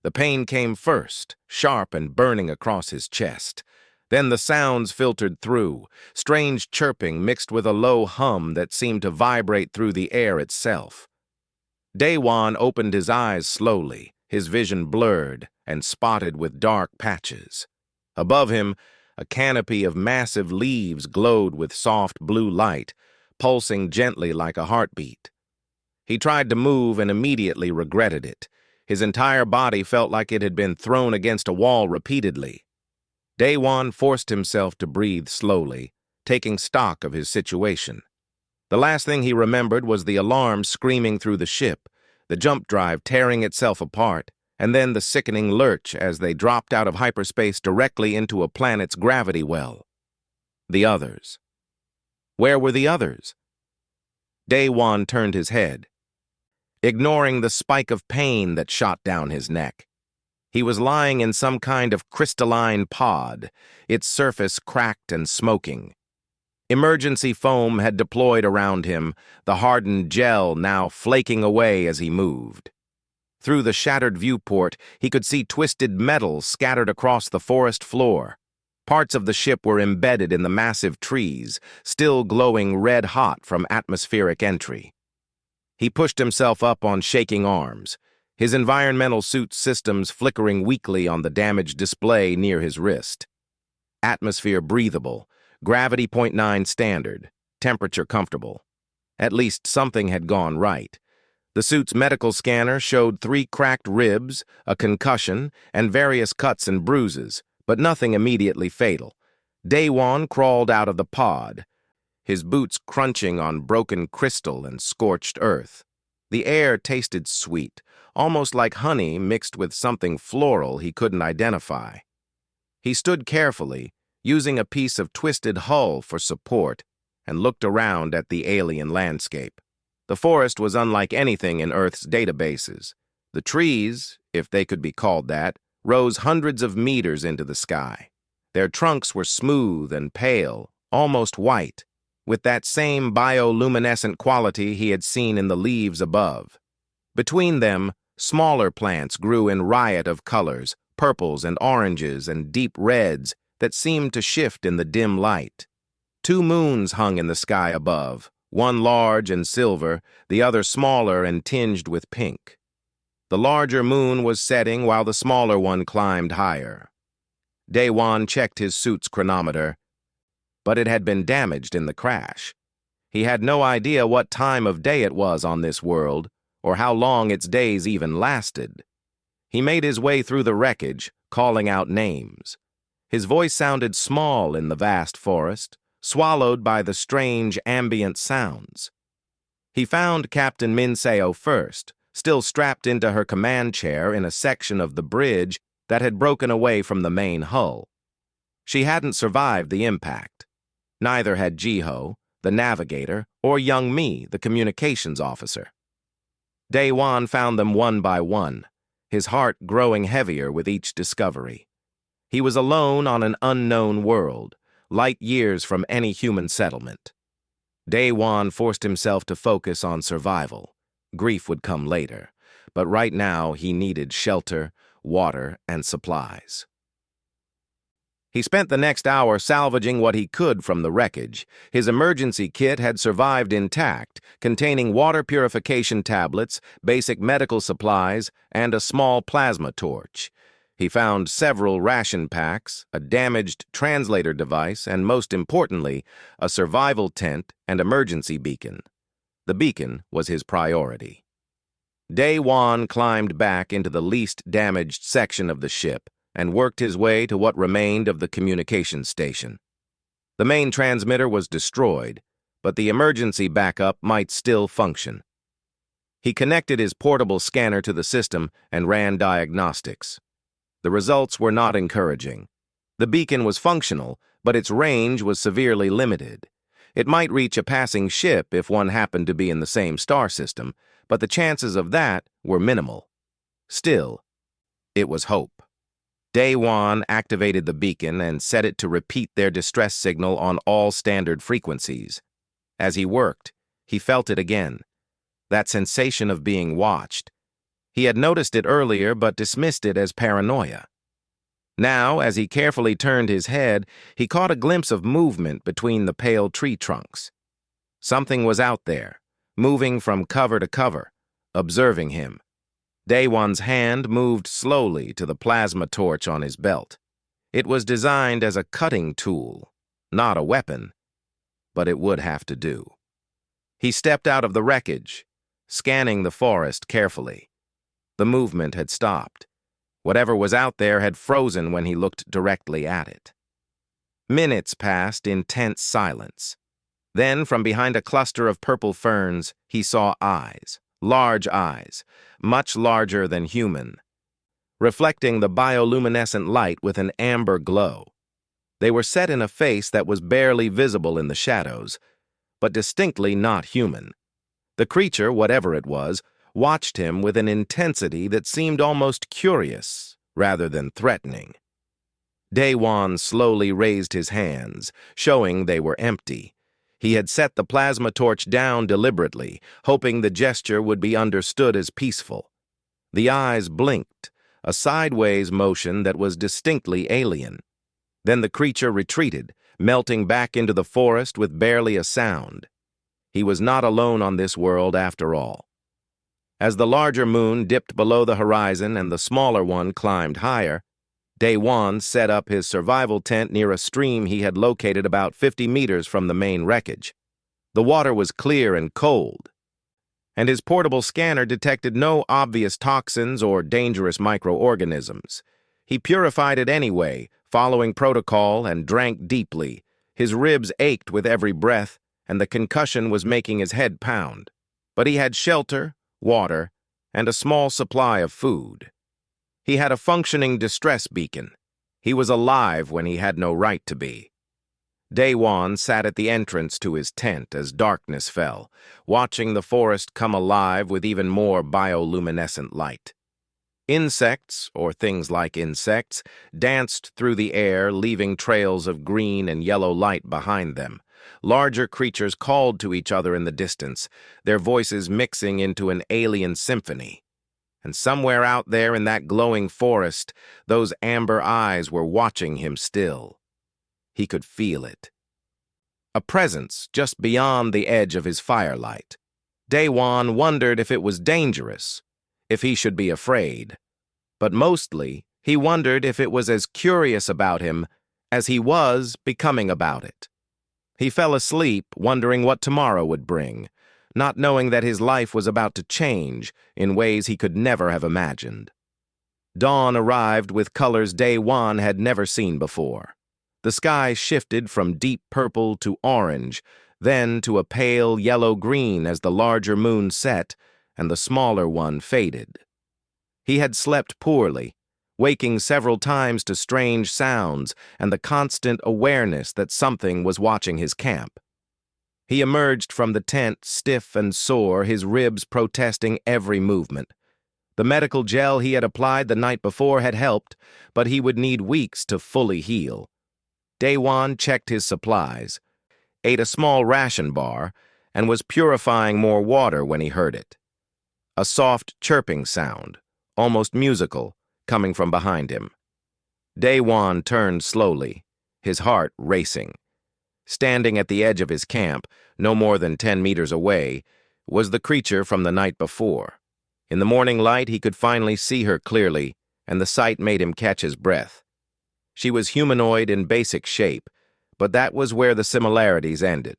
The pain came first, sharp and burning across his chest. Then the sounds filtered through, strange chirping mixed with a low hum that seemed to vibrate through the air itself. Daewon opened his eyes slowly, his vision blurred and spotted with dark patches. Above him, a canopy of massive leaves glowed with soft blue light, pulsing gently like a heartbeat. He tried to move and immediately regretted it. His entire body felt like it had been thrown against a wall repeatedly. Daewon forced himself to breathe slowly, taking stock of his situation. The last thing he remembered was the alarm screaming through the ship, the jump drive tearing itself apart, and then the sickening lurch as they dropped out of hyperspace directly into a planet's gravity well. The others. Where were the others? Daewon turned his head, ignoring the spike of pain that shot down his neck. He was lying in some kind of crystalline pod, its surface cracked and smoking. Emergency foam had deployed around him, the hardened gel now flaking away as he moved. Through the shattered viewport, he could see twisted metal scattered across the forest floor. Parts of the ship were embedded in the massive trees, still glowing red-hot from atmospheric entry. He pushed himself up on shaking arms, his environmental suit systems flickering weakly on the damaged display near his wrist. Atmosphere breathable, gravity 0.9 standard, temperature comfortable. At least something had gone right. The suit's medical scanner showed 3 cracked ribs, a concussion, and various cuts and bruises, but nothing immediately fatal. Daewon crawled out of the pod, his boots crunching on broken crystal and scorched earth. The air tasted sweet, almost like honey mixed with something floral he couldn't identify. He stood carefully, using a piece of twisted hull for support, and looked around at the alien landscape. The forest was unlike anything in Earth's databases. The trees, if they could be called that, rose hundreds of meters into the sky. Their trunks were smooth and pale, almost white, with that same bioluminescent quality he had seen in the leaves above. Between them, smaller plants grew in riot of colors, purples and oranges and deep reds that seemed to shift in the dim light. 2 moons hung in the sky above, one large and silver, the other smaller and tinged with pink. The larger moon was setting while the smaller one climbed higher. Daewon checked his suit's chronometer, but it had been damaged in the crash. He had no idea what time of day it was on this world, or how long its days even lasted. He made his way through the wreckage, calling out names. His voice sounded small in the vast forest, swallowed by the strange ambient sounds. He found Captain Minseo first, still strapped into her command chair in a section of the bridge that had broken away from the main hull. She hadn't survived the impact. Neither had Jiho, the navigator, or young Mi, the communications officer. Daewon found them one by one, his heart growing heavier with each discovery. He was alone on an unknown world, light years from any human settlement. Daewon forced himself to focus on survival. Grief would come later, but right now he needed shelter, water, and supplies. He spent the next hour salvaging what he could from the wreckage. His emergency kit had survived intact, containing water purification tablets, basic medical supplies, and a small plasma torch. He found several ration packs, a damaged translator device, and most importantly, a survival tent and emergency beacon. The beacon was his priority. Daewon climbed back into the least damaged section of the ship and worked his way to what remained of the communications station. The main transmitter was destroyed, but the emergency backup might still function. He connected his portable scanner to the system and ran diagnostics. The results were not encouraging. The beacon was functional, but its range was severely limited. It might reach a passing ship if one happened to be in the same star system, but the chances of that were minimal. Still, it was hope. Daewon activated the beacon and set it to repeat their distress signal on all standard frequencies. As he worked, he felt it again, that sensation of being watched. He had noticed it earlier but dismissed it as paranoia. Now, as he carefully turned his head, he caught a glimpse of movement between the pale tree trunks. Something was out there, moving from cover to cover, observing him. Daewon's hand moved slowly to the plasma torch on his belt. It was designed as a cutting tool, not a weapon, but it would have to do. He stepped out of the wreckage, scanning the forest carefully. The movement had stopped. Whatever was out there had frozen when he looked directly at it. Minutes passed in tense silence. Then, from behind a cluster of purple ferns, he saw eyes, large eyes, much larger than human, reflecting the bioluminescent light with an amber glow. They were set in a face that was barely visible in the shadows, but distinctly not human. The creature, whatever it was, watched him with an intensity that seemed almost curious rather than threatening. Daewon slowly raised his hands, showing they were empty. He had set the plasma torch down deliberately, hoping the gesture would be understood as peaceful. The eyes blinked, a sideways motion that was distinctly alien. Then the creature retreated, melting back into the forest with barely a sound. He was not alone on this world after all. As the larger moon dipped below the horizon and the smaller one climbed higher, Daewon set up his survival tent near a stream he had located about 50 meters from the main wreckage. The water was clear and cold, and his portable scanner detected no obvious toxins or dangerous microorganisms. He purified it anyway, following protocol, and drank deeply. His ribs ached with every breath, and the concussion was making his head pound. But he had shelter, water, and a small supply of food. He had a functioning distress beacon. He was alive when he had no right to be. Daewon sat at the entrance to his tent as darkness fell, watching the forest come alive with even more bioluminescent light. Insects, or things like insects, danced through the air, leaving trails of green and yellow light behind them. Larger creatures called to each other in the distance, their voices mixing into an alien symphony. And somewhere out there in that glowing forest, those amber eyes were watching him still. He could feel it. A presence just beyond the edge of his firelight. Daewon wondered if it was dangerous, if he should be afraid. But mostly, he wondered if it was as curious about him as he was becoming about it. He fell asleep, wondering what tomorrow would bring, not knowing that his life was about to change in ways he could never have imagined. Dawn arrived with colors Daewon had never seen before. The sky shifted from deep purple to orange, then to a pale yellow-green as the larger moon set and the smaller one faded. He had slept poorly, waking several times to strange sounds and the constant awareness that something was watching his camp. He emerged from the tent stiff and sore, his ribs protesting every movement. The medical gel he had applied the night before had helped, but he would need weeks to fully heal. Daewon checked his supplies, ate a small ration bar, and was purifying more water when he heard it. A soft chirping sound, almost musical, coming from behind him. Daewon turned slowly, his heart racing. Standing at the edge of his camp, no more than 10 meters away, was the creature from the night before. In the morning light, he could finally see her clearly, and the sight made him catch his breath. She was humanoid in basic shape, but that was where the similarities ended.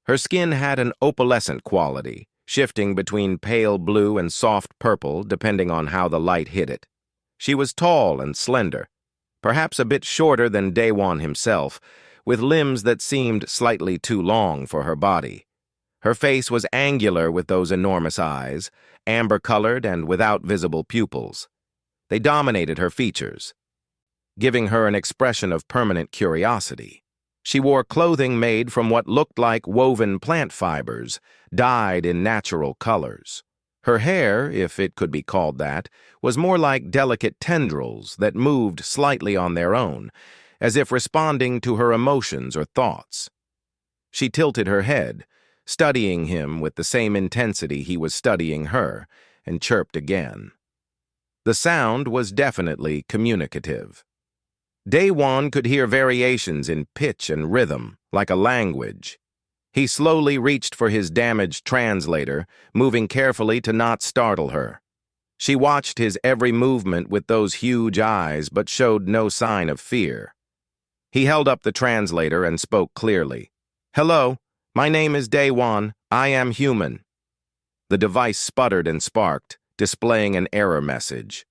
Her skin had an opalescent quality, shifting between pale blue and soft purple depending on how the light hit it. She was tall and slender, perhaps a bit shorter than Daewon himself, with limbs that seemed slightly too long for her body. Her face was angular with those enormous eyes, amber-colored and without visible pupils. They dominated her features, giving her an expression of permanent curiosity. She wore clothing made from what looked like woven plant fibers, dyed in natural colors. Her hair, if it could be called that, was more like delicate tendrils that moved slightly on their own, as if responding to her emotions or thoughts. She tilted her head, studying him with the same intensity he was studying her, and chirped again. The sound was definitely communicative. Daewon could hear variations in pitch and rhythm, like a language. He slowly reached for his damaged translator, moving carefully to not startle her. She watched his every movement with those huge eyes, but showed no sign of fear. He held up the translator and spoke clearly. "Hello, my name is Daewon. I am human." The device sputtered and sparked, displaying an error message.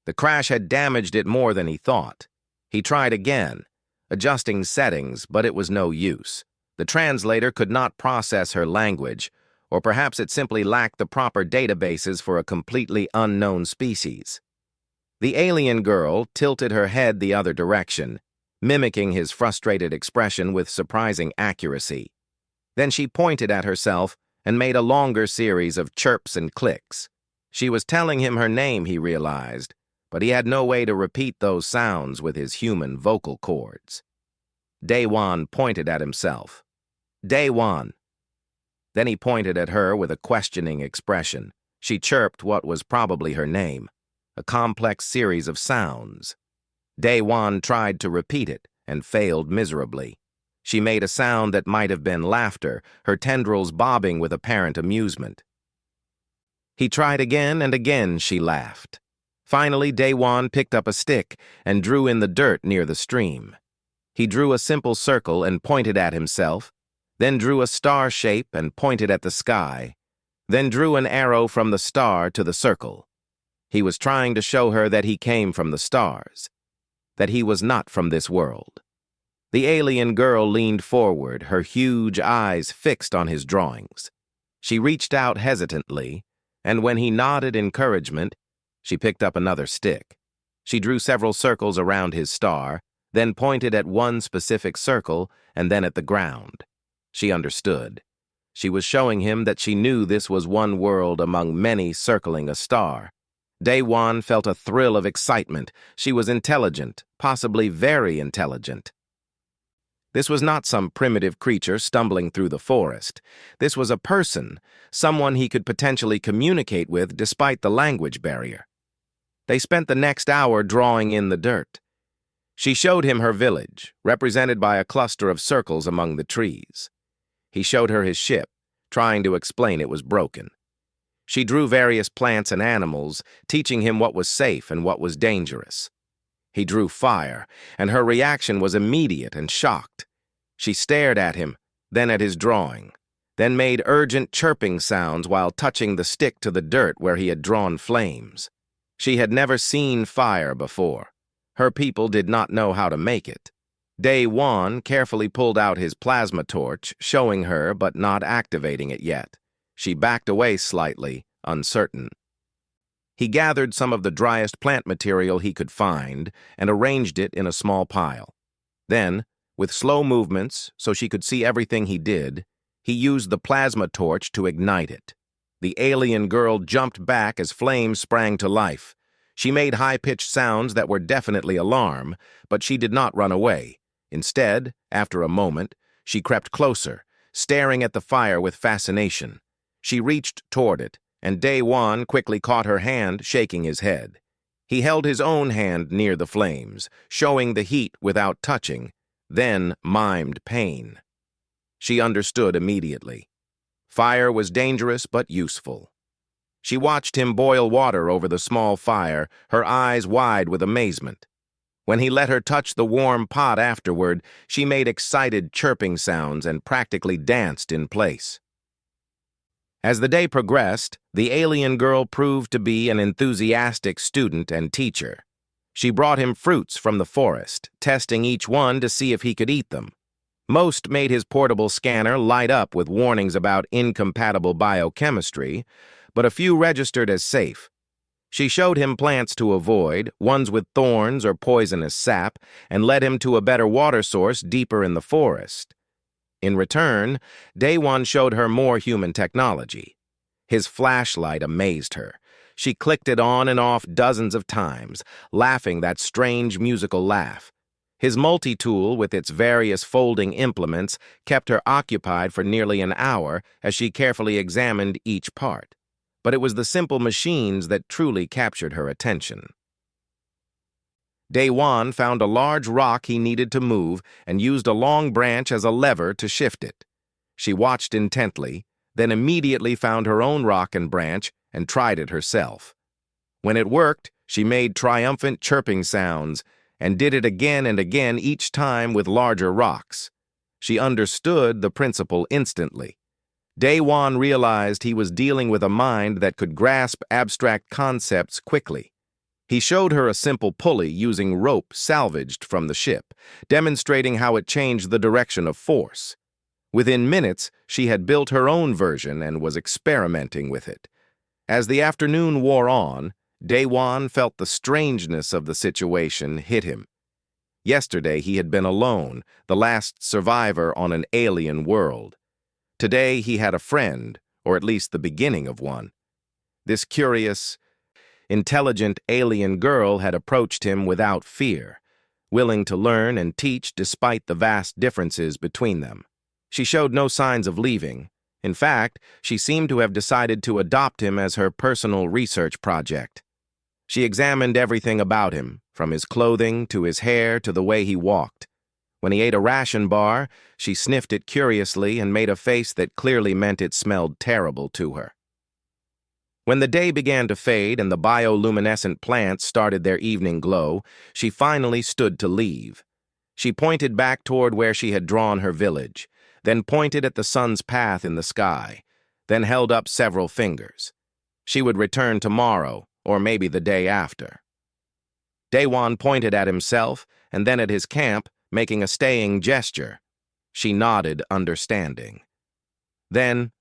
The crash had damaged it more than he thought. He tried again, adjusting settings, but it was no use. The translator could not process her language, or perhaps it simply lacked the proper databases for a completely unknown species. The alien girl tilted her head the other direction, mimicking his frustrated expression with surprising accuracy. Then she pointed at herself and made a longer series of chirps and clicks. She was telling him her name, he realized, but he had no way to repeat those sounds with his human vocal cords. Daewon pointed at himself. "Daewon." Then he pointed at her with a questioning expression. She chirped what was probably her name, a complex series of sounds. Daewon tried to repeat it and failed miserably. She made a sound that might have been laughter, her tendrils bobbing with apparent amusement. He tried again, and again she laughed. Finally, Daewon picked up a stick and drew in the dirt near the stream. He drew a simple circle and pointed at himself, then drew a star shape and pointed at the sky, then drew an arrow from the star to the circle. He was trying to show her that he came from the stars, that he was not from this world. The alien girl leaned forward, her huge eyes fixed on his drawings. She reached out hesitantly, and when he nodded encouragement, she picked up another stick. She drew several circles around his star, then pointed at one specific circle and then at the ground. She understood. She was showing him that she knew this was one world among many circling a star. Daewon felt a thrill of excitement. She was intelligent, possibly very intelligent. This was not some primitive creature stumbling through the forest. This was a person, someone he could potentially communicate with despite the language barrier. They spent the next hour drawing in the dirt. She showed him her village, represented by a cluster of circles among the trees. He showed her his ship, trying to explain it was broken. She drew various plants and animals, teaching him what was safe and what was dangerous. He drew fire, and her reaction was immediate and shocked. She stared at him, then at his drawing, then made urgent chirping sounds while touching the stick to the dirt where he had drawn flames. She had never seen fire before. Her people did not know how to make it. Daewon carefully pulled out his plasma torch, showing her but not activating it yet. She backed away slightly, uncertain. He gathered some of the driest plant material he could find and arranged it in a small pile. Then, with slow movements so she could see everything he did, he used the plasma torch to ignite it. The alien girl jumped back as flames sprang to life. She made high-pitched sounds that were definitely alarm, but she did not run away. Instead, after a moment, she crept closer, staring at the fire with fascination. She reached toward it, and Daewon quickly caught her hand, shaking his head. He held his own hand near the flames, showing the heat without touching, then mimed pain. She understood immediately. Fire was dangerous but useful. She watched him boil water over the small fire, her eyes wide with amazement. When he let her touch the warm pot afterward, she made excited chirping sounds and practically danced in place. As the day progressed, the alien girl proved to be an enthusiastic student and teacher. She brought him fruits from the forest, testing each one to see if he could eat them. Most made his portable scanner light up with warnings about incompatible biochemistry, but a few registered as safe. She showed him plants to avoid, ones with thorns or poisonous sap, and led him to a better water source deeper in the forest. In return, Daewon showed her more human technology. His flashlight amazed her. She clicked it on and off dozens of times, laughing that strange musical laugh. His multi-tool, with its various folding implements, kept her occupied for nearly an hour as she carefully examined each part. but it was the simple machines that truly captured her attention. Day-Wan found a large rock he needed to move and used a long branch as a lever to shift it. She watched intently, then immediately found her own rock and branch and tried it herself. When it worked, she made triumphant chirping sounds and did it again and again, each time with larger rocks. She understood the principle instantly. Day-Wan realized he was dealing with a mind that could grasp abstract concepts quickly. He showed her a simple pulley using rope salvaged from the ship, demonstrating how it changed the direction of force. Within minutes, she had built her own version and was experimenting with it. As the afternoon wore on, Day-Wan felt the strangeness of the situation hit him. Yesterday he had been alone, the last survivor on an alien world. Today he had a friend, or at least the beginning of one. This curious, intelligent alien girl had approached him without fear, willing to learn and teach despite the vast differences between them. She showed no signs of leaving. In fact, she seemed to have decided to adopt him as her personal research project. She examined everything about him, from his clothing to his hair to the way he walked. When he ate a ration bar, she sniffed it curiously and made a face that clearly meant it smelled terrible to her. When the day began to fade and the bioluminescent plants started their evening glow, she finally stood to leave. She pointed back toward where she had drawn her village, then pointed at the sun's path in the sky, then held up several fingers. She would return tomorrow, or maybe the day after. Day-Wan pointed at himself and then at his camp, making a staying gesture. She nodded, understanding. Then,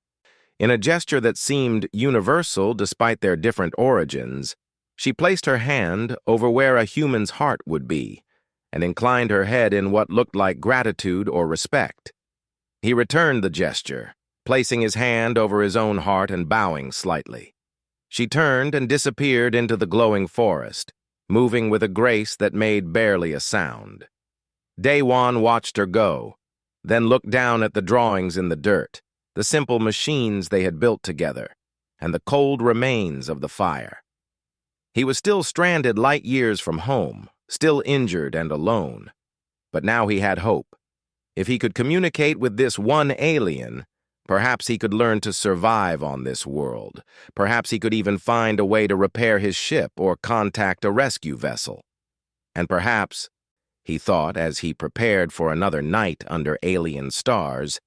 in a gesture that seemed universal despite their different origins, she placed her hand over where a human's heart would be, and inclined her head in what looked like gratitude or respect. He returned the gesture, placing his hand over his own heart and bowing slightly. She turned and disappeared into the glowing forest, moving with a grace that made barely a sound. Day-Wan watched her go, then looked down at the drawings in the dirt, the simple machines they had built together, and the cold remains of the fire. He was still stranded light years from home, still injured and alone. But now he had hope. If he could communicate with this one alien, perhaps he could learn to survive on this world. Perhaps he could even find a way to repair his ship or contact a rescue vessel. And perhaps, he thought as he prepared for another night under alien stars,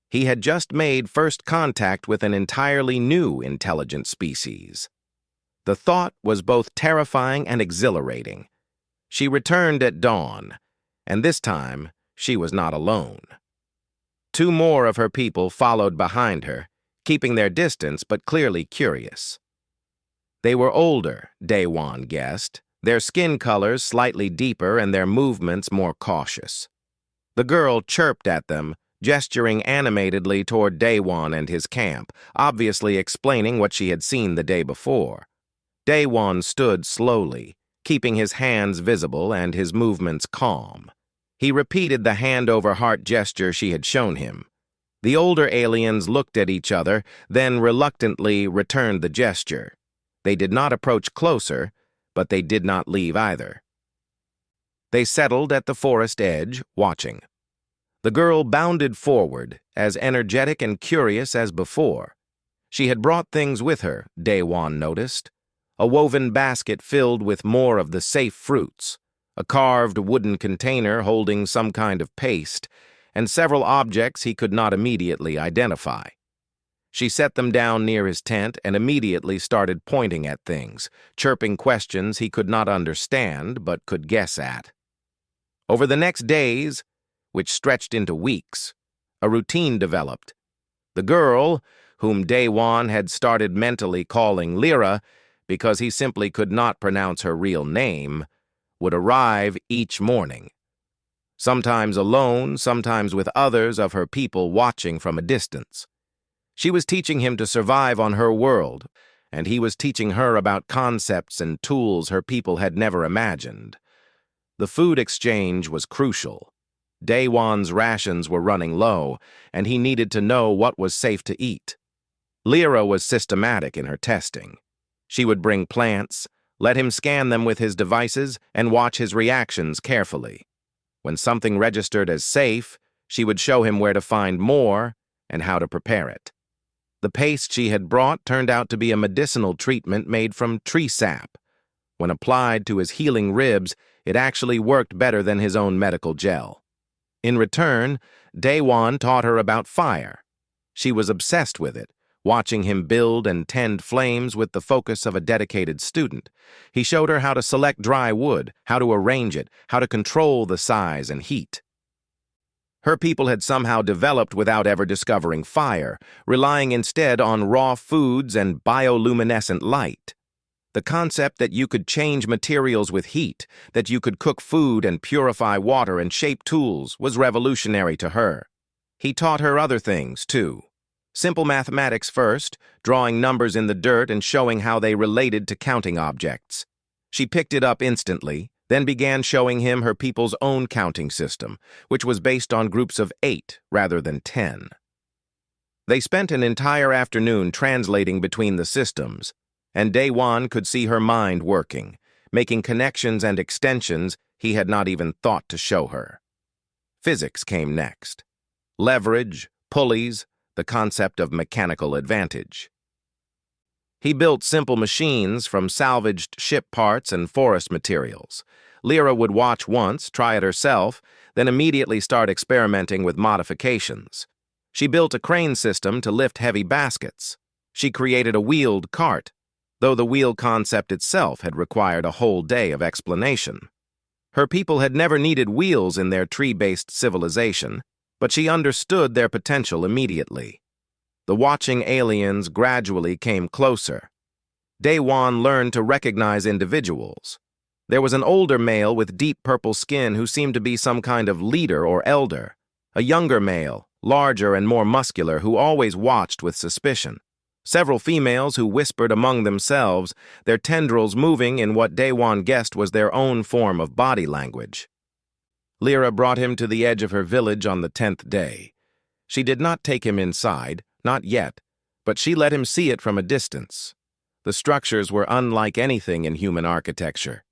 he had just made first contact with an entirely new intelligent species. The thought was both terrifying and exhilarating. She returned at dawn, and this time she was not alone. 2 more of her people followed behind her, keeping their distance but clearly curious. They were older, Day-Wan guessed, their skin colors slightly deeper and their movements more cautious. The girl chirped at them, gesturing animatedly toward Day-Wan and his camp, obviously explaining what she had seen the day before. Day-Wan stood slowly, keeping his hands visible and his movements calm. He repeated the hand-over-heart gesture she had shown him. The older aliens looked at each other, then reluctantly returned the gesture. They did not approach closer, but they did not leave either. They settled at the forest edge, watching. The girl bounded forward, as energetic and curious as before. She had brought things with her, Day-Wan noticed. A woven basket filled with more of the safe fruits, a carved wooden container holding some kind of paste, and several objects he could not immediately identify. She set them down near his tent and immediately started pointing at things, chirping questions he could not understand but could guess at. Over the next days, which stretched into weeks, a routine developed. The girl, whom Day-Wan had started mentally calling Lyra because he simply could not pronounce her real name, would arrive each morning. Sometimes alone, sometimes with others of her people watching from a distance. She was teaching him to survive on her world, and he was teaching her about concepts and tools her people had never imagined. The food exchange was crucial. Day-Wan's rations were running low, and he needed to know what was safe to eat. Lyra was systematic in her testing. She would bring plants, let him scan them with his devices, and watch his reactions carefully. When something registered as safe, she would show him where to find more and how to prepare it. The paste she had brought turned out to be a medicinal treatment made from tree sap. When applied to his healing ribs, it actually worked better than his own medical gel. In return, Daewon taught her about fire. She was obsessed with it, watching him build and tend flames with the focus of a dedicated student. He showed her how to select dry wood, how to arrange it, how to control the size and heat. Her people had somehow developed without ever discovering fire, relying instead on raw foods and bioluminescent light. The concept that you could change materials with heat, that you could cook food and purify water and shape tools, was revolutionary to her. He taught her other things, too. Simple mathematics first, drawing numbers in the dirt and showing how they related to counting objects. She picked it up instantly, then began showing him her people's own counting system, which was based on groups of 8 rather than 10. They spent an entire afternoon translating between the systems, and Daewon could see her mind working, making connections and extensions he had not even thought to show her. Physics came next. Leverage, pulleys, the concept of mechanical advantage. He built simple machines from salvaged ship parts and forest materials. Lyra would watch once, try it herself, then immediately start experimenting with modifications. She built a crane system to lift heavy baskets. She created a wheeled cart, though the wheel concept itself had required a whole day of explanation. Her people had never needed wheels in their tree-based civilization, but she understood their potential immediately. The watching aliens gradually came closer. Daewon learned to recognize individuals. There was an older male with deep purple skin who seemed to be some kind of leader or elder. A younger male, larger and more muscular, who always watched with suspicion. Several females who whispered among themselves, their tendrils moving in what Daewon guessed was their own form of body language. Lyra brought him to the edge of her village on the 10th day. She did not take him inside, not yet, but she let him see it from a distance. The structures were unlike anything in human architecture.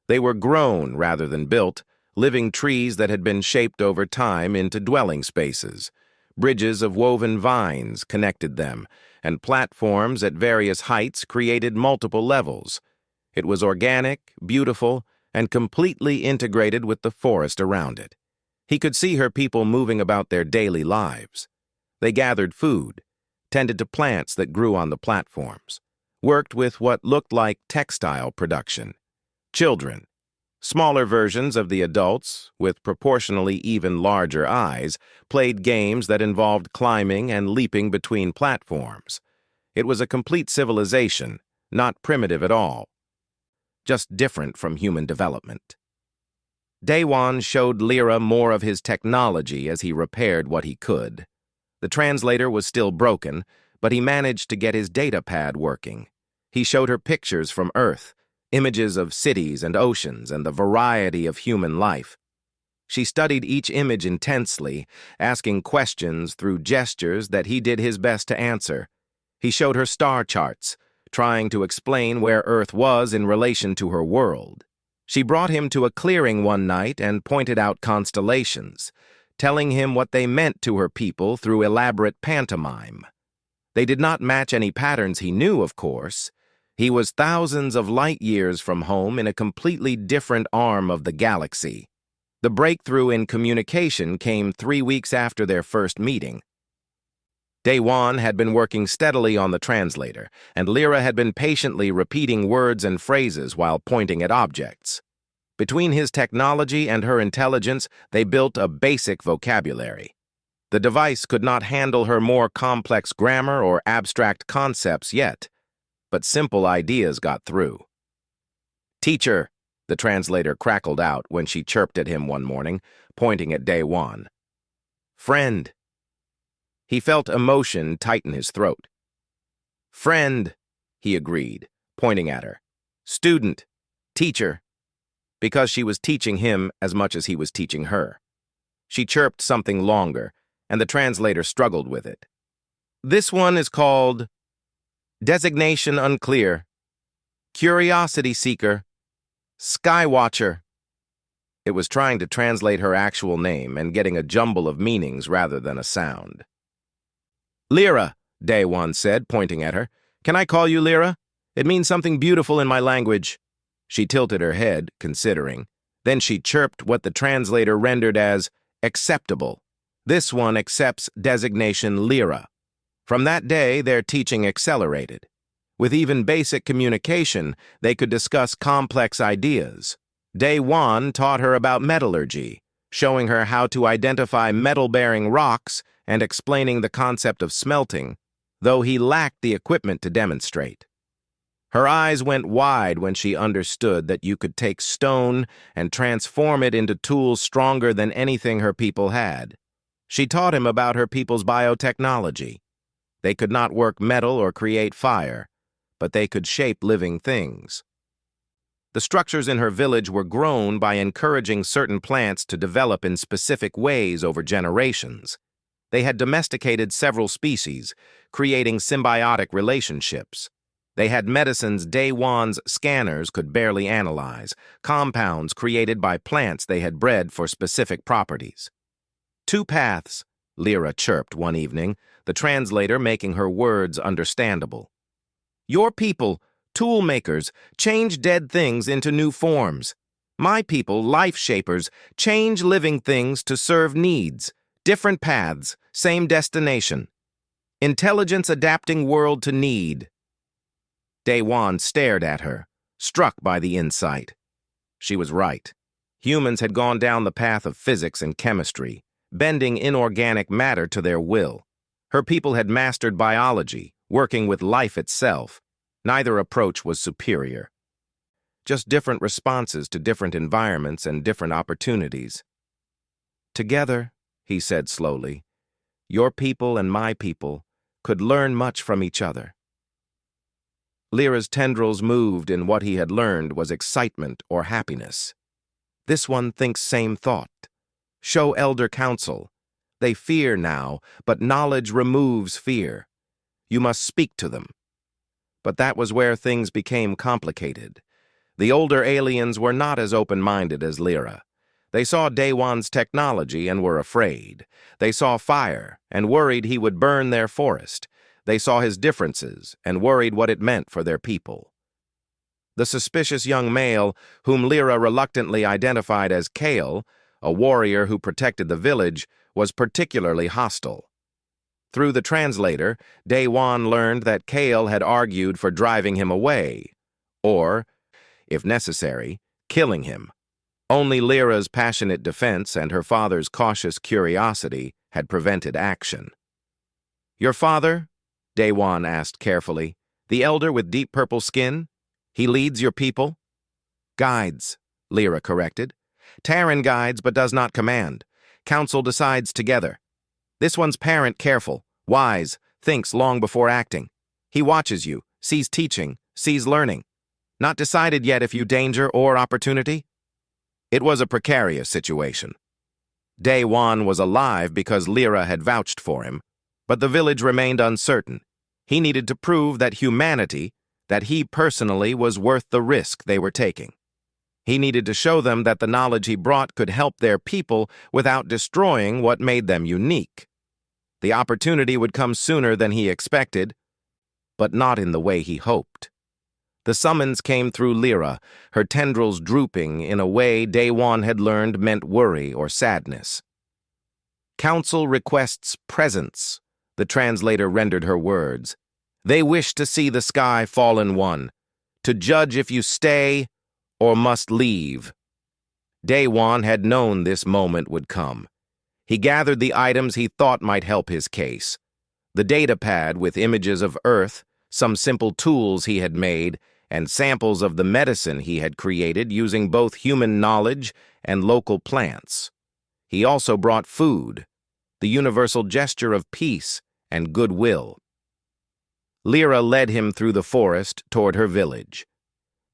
They were grown rather than built, living trees that had been shaped over time into dwelling spaces. Bridges of woven vines connected them, and platforms at various heights created multiple levels. It was organic, beautiful, and completely integrated with the forest around it. He could see her people moving about their daily lives. They gathered food, tended to plants that grew on the platforms, worked with what looked like textile production. Children, smaller versions of the adults, with proportionally even larger eyes, played games that involved climbing and leaping between platforms. It was a complete civilization, not primitive at all, just different from human development. Daewon showed Lyra more of his technology as he repaired what he could. The translator was still broken, but he managed to get his data pad working. He showed her pictures from Earth, images of cities and oceans and the variety of human life. She studied each image intensely, asking questions through gestures that he did his best to answer. He showed her star charts, trying to explain where Earth was in relation to her world. She brought him to a clearing one night and pointed out constellations, telling him what they meant to her people through elaborate pantomime. They did not match any patterns he knew, of course. He was thousands of light years from home in a completely different arm of the galaxy. The breakthrough in communication came 3 weeks after their first meeting. Daewon had been working steadily on the translator, and Lyra had been patiently repeating words and phrases while pointing at objects. Between his technology and her intelligence, they built a basic vocabulary. The device could not handle her more complex grammar or abstract concepts yet, but simple ideas got through. "Teacher," the translator crackled out when she chirped at him one morning, pointing at Daewon. "Friend." He felt emotion tighten his throat. "Friend," he agreed, pointing at her. "Student, teacher," because she was teaching him as much as he was teaching her. She chirped something longer, and the translator struggled with it. "This one is called Designation unclear. Curiosity seeker. Skywatcher. It was trying to translate her actual name and getting a jumble of meanings rather than a sound. Lyra, Day-One said, pointing at her. Can I call you Lyra? It means something beautiful in my language. She tilted her head, considering. Then she chirped what the translator rendered as acceptable. This one accepts designation Lyra. From that day, their teaching accelerated. With even basic communication, they could discuss complex ideas. Day-One taught her about metallurgy, showing her how to identify metal-bearing rocks and explaining the concept of smelting, though he lacked the equipment to demonstrate. Her eyes went wide when she understood that you could take stone and transform it into tools stronger than anything her people had. She taught him about her people's biotechnology. They could not work metal or create fire, but they could shape living things. The structures in her village were grown by encouraging certain plants to develop in specific ways over generations. They had domesticated several species, creating symbiotic relationships. They had medicines Day-One's scanners could barely analyze, compounds created by plants they had bred for specific properties. Two paths, Lyra chirped one evening, the translator making her words understandable. Your people, tool makers, change dead things into new forms. My people, life shapers, change living things to serve needs. Different paths, same destination. Intelligence adapting world to need. Day-One stared at her, struck by the insight. She was right. Humans had gone down the path of physics and chemistry, bending inorganic matter to their will. Her people had mastered biology, working with life itself. Neither approach was superior. Just different responses to different environments and different opportunities. Together, he said slowly, your people and my people could learn much from each other. Lyra's tendrils moved, and what he had learned was excitement or happiness. This one thinks same thought. Show elder counsel. They fear now, but knowledge removes fear. You must speak to them. But that was where things became complicated. The older aliens were not as open-minded as Lyra. They saw Day-One's technology and were afraid. They saw fire and worried he would burn their forest. They saw his differences and worried what it meant for their people. The suspicious young male, whom Lyra reluctantly identified as Kale, a warrior who protected the village, was particularly hostile. Through the translator, Day-One learned that Kale had argued for driving him away, or, if necessary, killing him. Only Lyra's passionate defense and her father's cautious curiosity had prevented action. Your father? Day-One asked carefully. The elder with deep purple skin? He leads your people? Guides, Lyra corrected. Terran guides but does not command. Council decides together. This one's parent careful, wise, thinks long before acting. He watches you, sees teaching, sees learning. Not decided yet if you danger or opportunity? It was a precarious situation. Day-One was alive because Lyra had vouched for him, but the village remained uncertain. He needed to prove that humanity, that he personally was worth the risk they were taking. He needed to show them that the knowledge he brought could help their people without destroying what made them unique. The opportunity would come sooner than he expected, but not in the way he hoped. The summons came through Lyra, her tendrils drooping in a way Day-One had learned meant worry or sadness. Council requests presence, the translator rendered her words. They wish to see the sky fallen one, to judge if you stay or must leave. Day-One had known this moment would come. He gathered the items he thought might help his case. The data pad with images of Earth, some simple tools he had made, and samples of the medicine he had created using both human knowledge and local plants. He also brought food, the universal gesture of peace and goodwill. Lyra led him through the forest toward her village.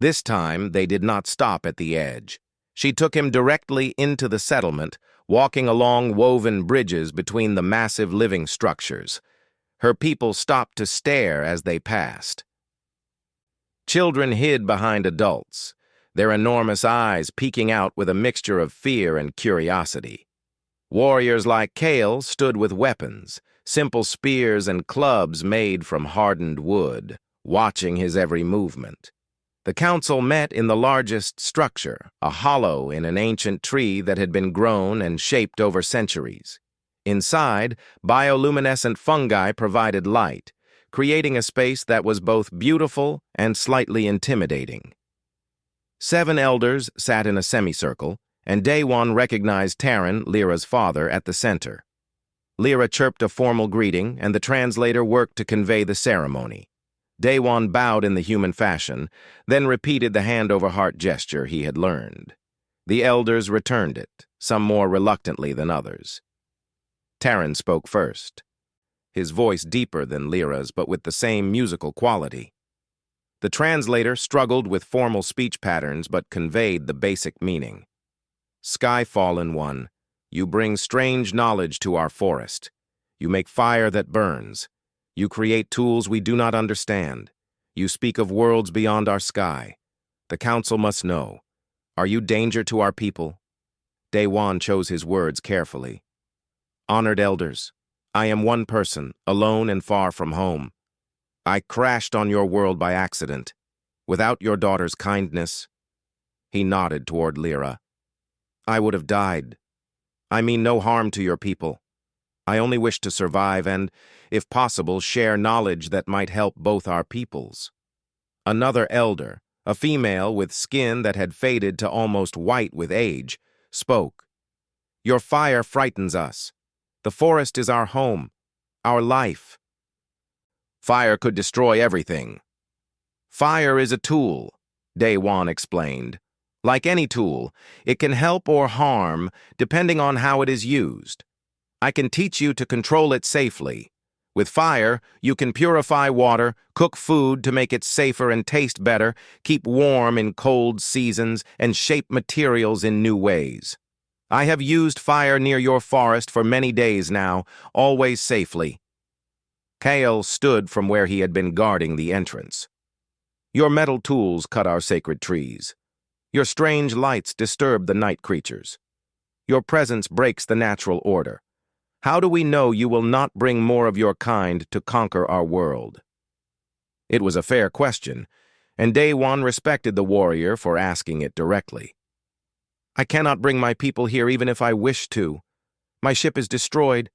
This time, they did not stop at the edge. She took him directly into the settlement, walking along woven bridges between the massive living structures. Her people stopped to stare as they passed. Children hid behind adults, their enormous eyes peeking out with a mixture of fear and curiosity. Warriors like Kale stood with weapons, simple spears and clubs made from hardened wood, watching his every movement. The council met in the largest structure, a hollow in an ancient tree that had been grown and shaped over centuries. Inside, bioluminescent fungi provided light, creating a space that was both beautiful and slightly intimidating. 7 elders sat in a semicircle, and Daewon recognized Terran, Lyra's father, at the center. Lyra chirped a formal greeting, and the translator worked to convey the ceremony. Daewon bowed in the human fashion, then repeated the hand-over-heart gesture he had learned. The elders returned it, some more reluctantly than others. Terran spoke first, his voice deeper than Lyra's but with the same musical quality. The translator struggled with formal speech patterns but conveyed the basic meaning. Sky Fallen One, you bring strange knowledge to our forest. You make fire that burns. You create tools we do not understand. You speak of worlds beyond our sky. The council must know. Are you danger to our people? Daewon chose his words carefully. Honored elders, I am one person, alone and far from home. I crashed on your world by accident, without your daughter's kindness. He nodded toward Lyra. I would have died. I mean no harm to your people. I only wish to survive and, if possible, share knowledge that might help both our peoples. Another elder, a female with skin that had faded to almost white with age, spoke. Your fire frightens us. The forest is our home, our life. Fire could destroy everything. Fire is a tool, Daewon explained. Like any tool, it can help or harm depending on how it is used. I can teach you to control it safely. With fire, you can purify water, cook food to make it safer and taste better, keep warm in cold seasons, and shape materials in new ways. I have used fire near your forest for many days now, always safely. Kale stood from where he had been guarding the entrance. Your metal tools cut our sacred trees. Your strange lights disturb the night creatures. Your presence breaks the natural order. How do we know you will not bring more of your kind to conquer our world? It was a fair question, and Daewon respected the warrior for asking it directly. I cannot bring my people here even if I wish to. My ship is destroyed.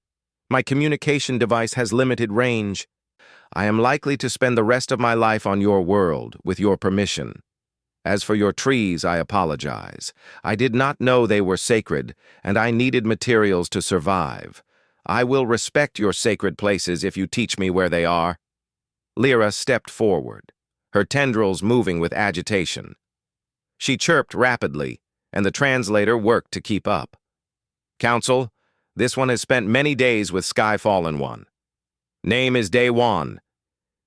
My communication device has limited range. I am likely to spend the rest of my life on your world, with your permission. As for your trees, I apologize. I did not know they were sacred, and I needed materials to survive. I will respect your sacred places if you teach me where they are. Lyra stepped forward, her tendrils moving with agitation. She chirped rapidly, and the translator worked to keep up. Council, this one has spent many days with Sky Fallen One. Name is Daewon.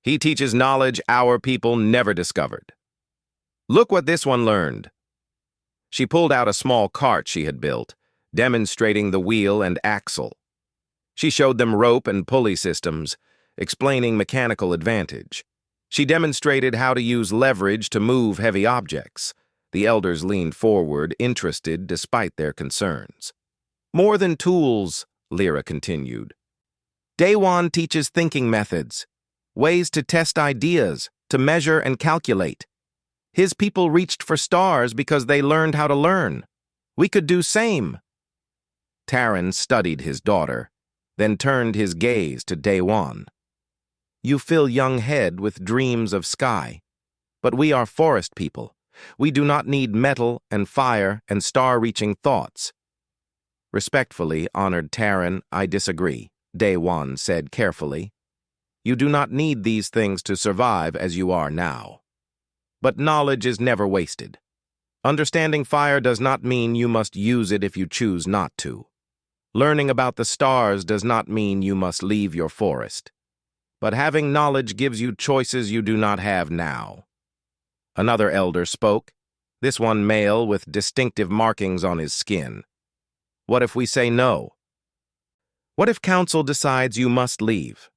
He teaches knowledge our people never discovered. Look what this one learned. She pulled out a small cart she had built, demonstrating the wheel and axle. She showed them rope and pulley systems, explaining mechanical advantage. She demonstrated how to use leverage to move heavy objects. The elders leaned forward, interested despite their concerns. More than tools, Lyra continued. Daewon teaches thinking methods, ways to test ideas, to measure and calculate. His people reached for stars because they learned how to learn. We could do same. Terran studied his daughter, then turned his gaze to Daewon. You fill young head with dreams of sky, but we are forest people. We do not need metal and fire and star-reaching thoughts. Respectfully, honored Terran, I disagree, Daewon said carefully. You do not need these things to survive as you are now. But knowledge is never wasted. Understanding fire does not mean you must use it if you choose not to. Learning about the stars does not mean you must leave your forest. But having knowledge gives you choices you do not have now. Another elder spoke, this one male with distinctive markings on his skin. What if we say no? What if council decides you must leave?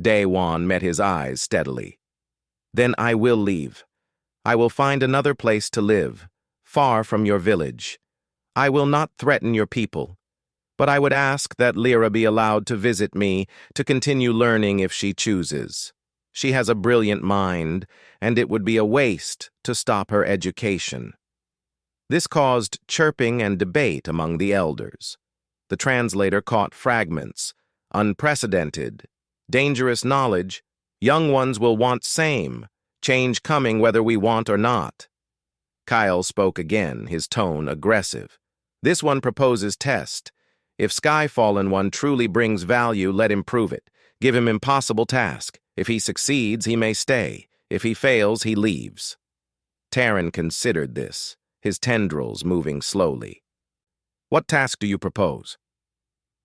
Daewon met his eyes steadily. Then I will leave. I will find another place to live, far from your village. I will not threaten your people, but I would ask that Lyra be allowed to visit me to continue learning if she chooses. She has a brilliant mind, and it would be a waste to stop her education. This caused chirping and debate among the elders. The translator caught fragments. Unprecedented. Dangerous knowledge. Young ones will want same. Change coming whether we want or not. Kyle spoke again, his tone aggressive. This one proposes test. If Skyfallen One truly brings value, let him prove it. Give him impossible task. If he succeeds, he may stay. If he fails, he leaves. Terran considered this, his tendrils moving slowly. What task do you propose?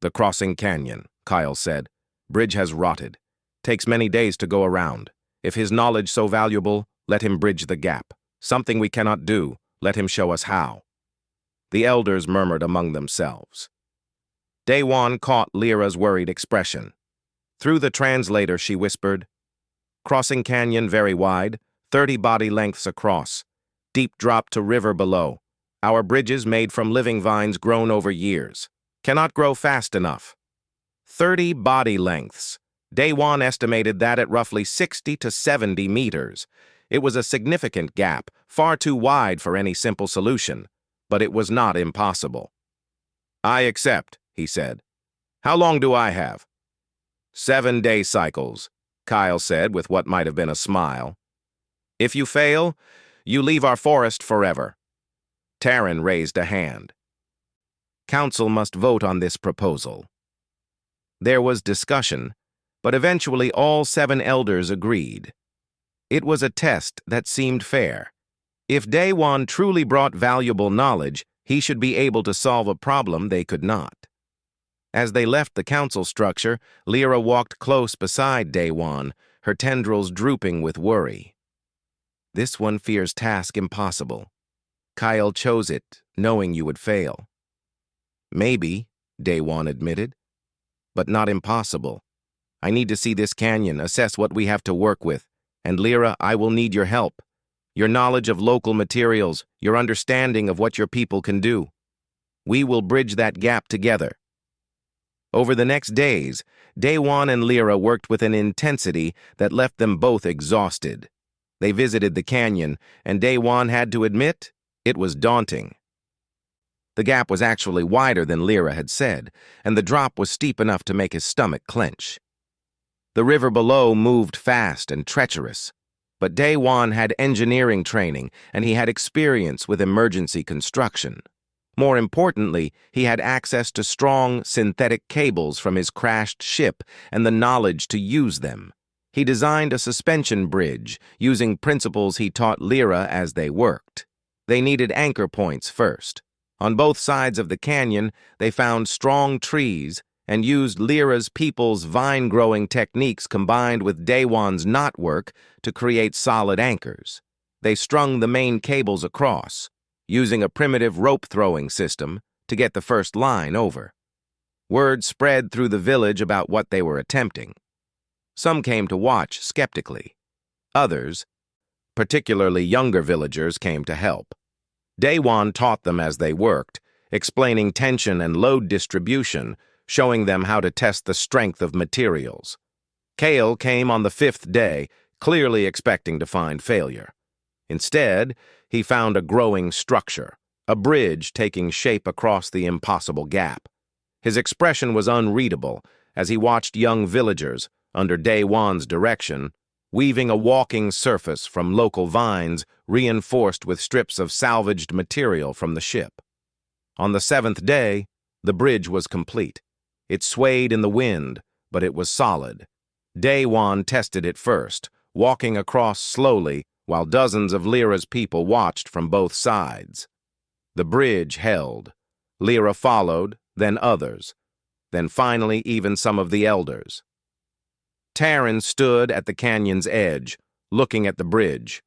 The crossing canyon, Kyle said. Bridge has rotted. Takes many days to go around. If his knowledge so valuable, let him bridge the gap. Something we cannot do, let him show us how. The elders murmured among themselves. Daewon caught Lyra's worried expression. Through the translator, she whispered, Crossing canyon very wide, 30 body lengths across. Deep drop to river below. Our bridges made from living vines grown over years. Cannot grow fast enough. 30 body lengths. Daewon estimated that at roughly 60 to 70 meters. It was a significant gap, far too wide for any simple solution, but it was not impossible. I accept, he said. How long do I have? 7-day cycles, Kyle said with what might have been a smile. If you fail, you leave our forest forever. Terran raised a hand. Council must vote on this proposal. There was discussion, but eventually all 7 elders agreed. It was a test that seemed fair. If Daewon truly brought valuable knowledge, he should be able to solve a problem they could not. As they left the council structure, Lyra walked close beside Daewon, her tendrils drooping with worry. This one fears task impossible. Kyle chose it, knowing you would fail. Maybe, Daewon admitted, but not impossible. I need to see this canyon, assess what we have to work with, and Lyra, I will need your help. Your knowledge of local materials, your understanding of what your people can do. We will bridge that gap together. Over the next days, Daewon and Lyra worked with an intensity that left them both exhausted. They visited the canyon, and Daewon had to admit, it was daunting. The gap was actually wider than Lyra had said, and the drop was steep enough to make his stomach clench. The river below moved fast and treacherous, but Daewon had engineering training, and he had experience with emergency construction. More importantly, he had access to strong synthetic cables from his crashed ship and the knowledge to use them. He designed a suspension bridge, using principles he taught Lyra as they worked. They needed anchor points first. On both sides of the canyon, they found strong trees and used Lyra's people's vine-growing techniques combined with Daewon's knotwork to create solid anchors. They strung the main cables across, using a primitive rope-throwing system to get the first line over. Word spread through the village about what they were attempting. Some came to watch skeptically. Others, particularly younger villagers, came to help. Daewon taught them as they worked, explaining tension and load distribution, showing them how to test the strength of materials. Kale came on the 5th day, clearly expecting to find failure. Instead, he found a growing structure, a bridge taking shape across the impossible gap. His expression was unreadable as he watched young villagers, under Daewon's direction, weaving a walking surface from local vines reinforced with strips of salvaged material from the ship. On the 7th day, the bridge was complete. It swayed in the wind, but it was solid. Daewon tested it first, walking across slowly while dozens of Lyra's people watched from both sides. The bridge held. Lyra followed, then others, then finally even some of the elders. Terran stood at the canyon's edge, looking at the bridge.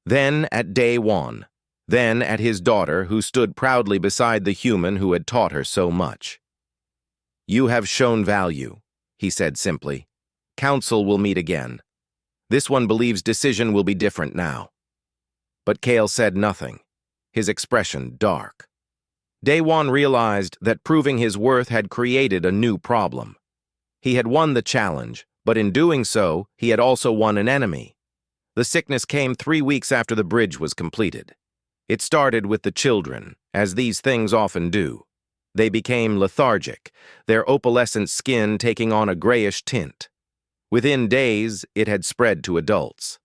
Then at Daewon, then at his daughter, who stood proudly beside the human who had taught her so much. You have shown value, he said simply, Council will meet again. This one believes decision will be different now. But Kale said nothing, his expression dark. Daewon realized that proving his worth had created a new problem. He had won the challenge, but in doing so, he had also won an enemy. The sickness came 3 weeks after the bridge was completed. It started with the children, as these things often do. They became lethargic, their opalescent skin taking on a grayish tint. Within days, it had spread to adults.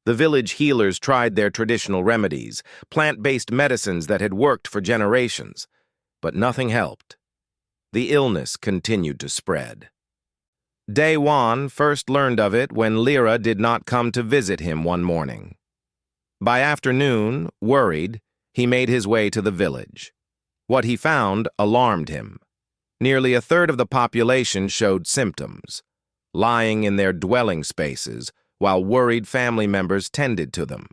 The village healers tried their traditional remedies, plant-based medicines that had worked for generations, but nothing helped. The illness continued to spread. Daewon first learned of it when Lyra did not come to visit him one morning. By afternoon, worried, he made his way to the village. What he found alarmed him. Nearly a third of the population showed symptoms, lying in their dwelling spaces while worried family members tended to them.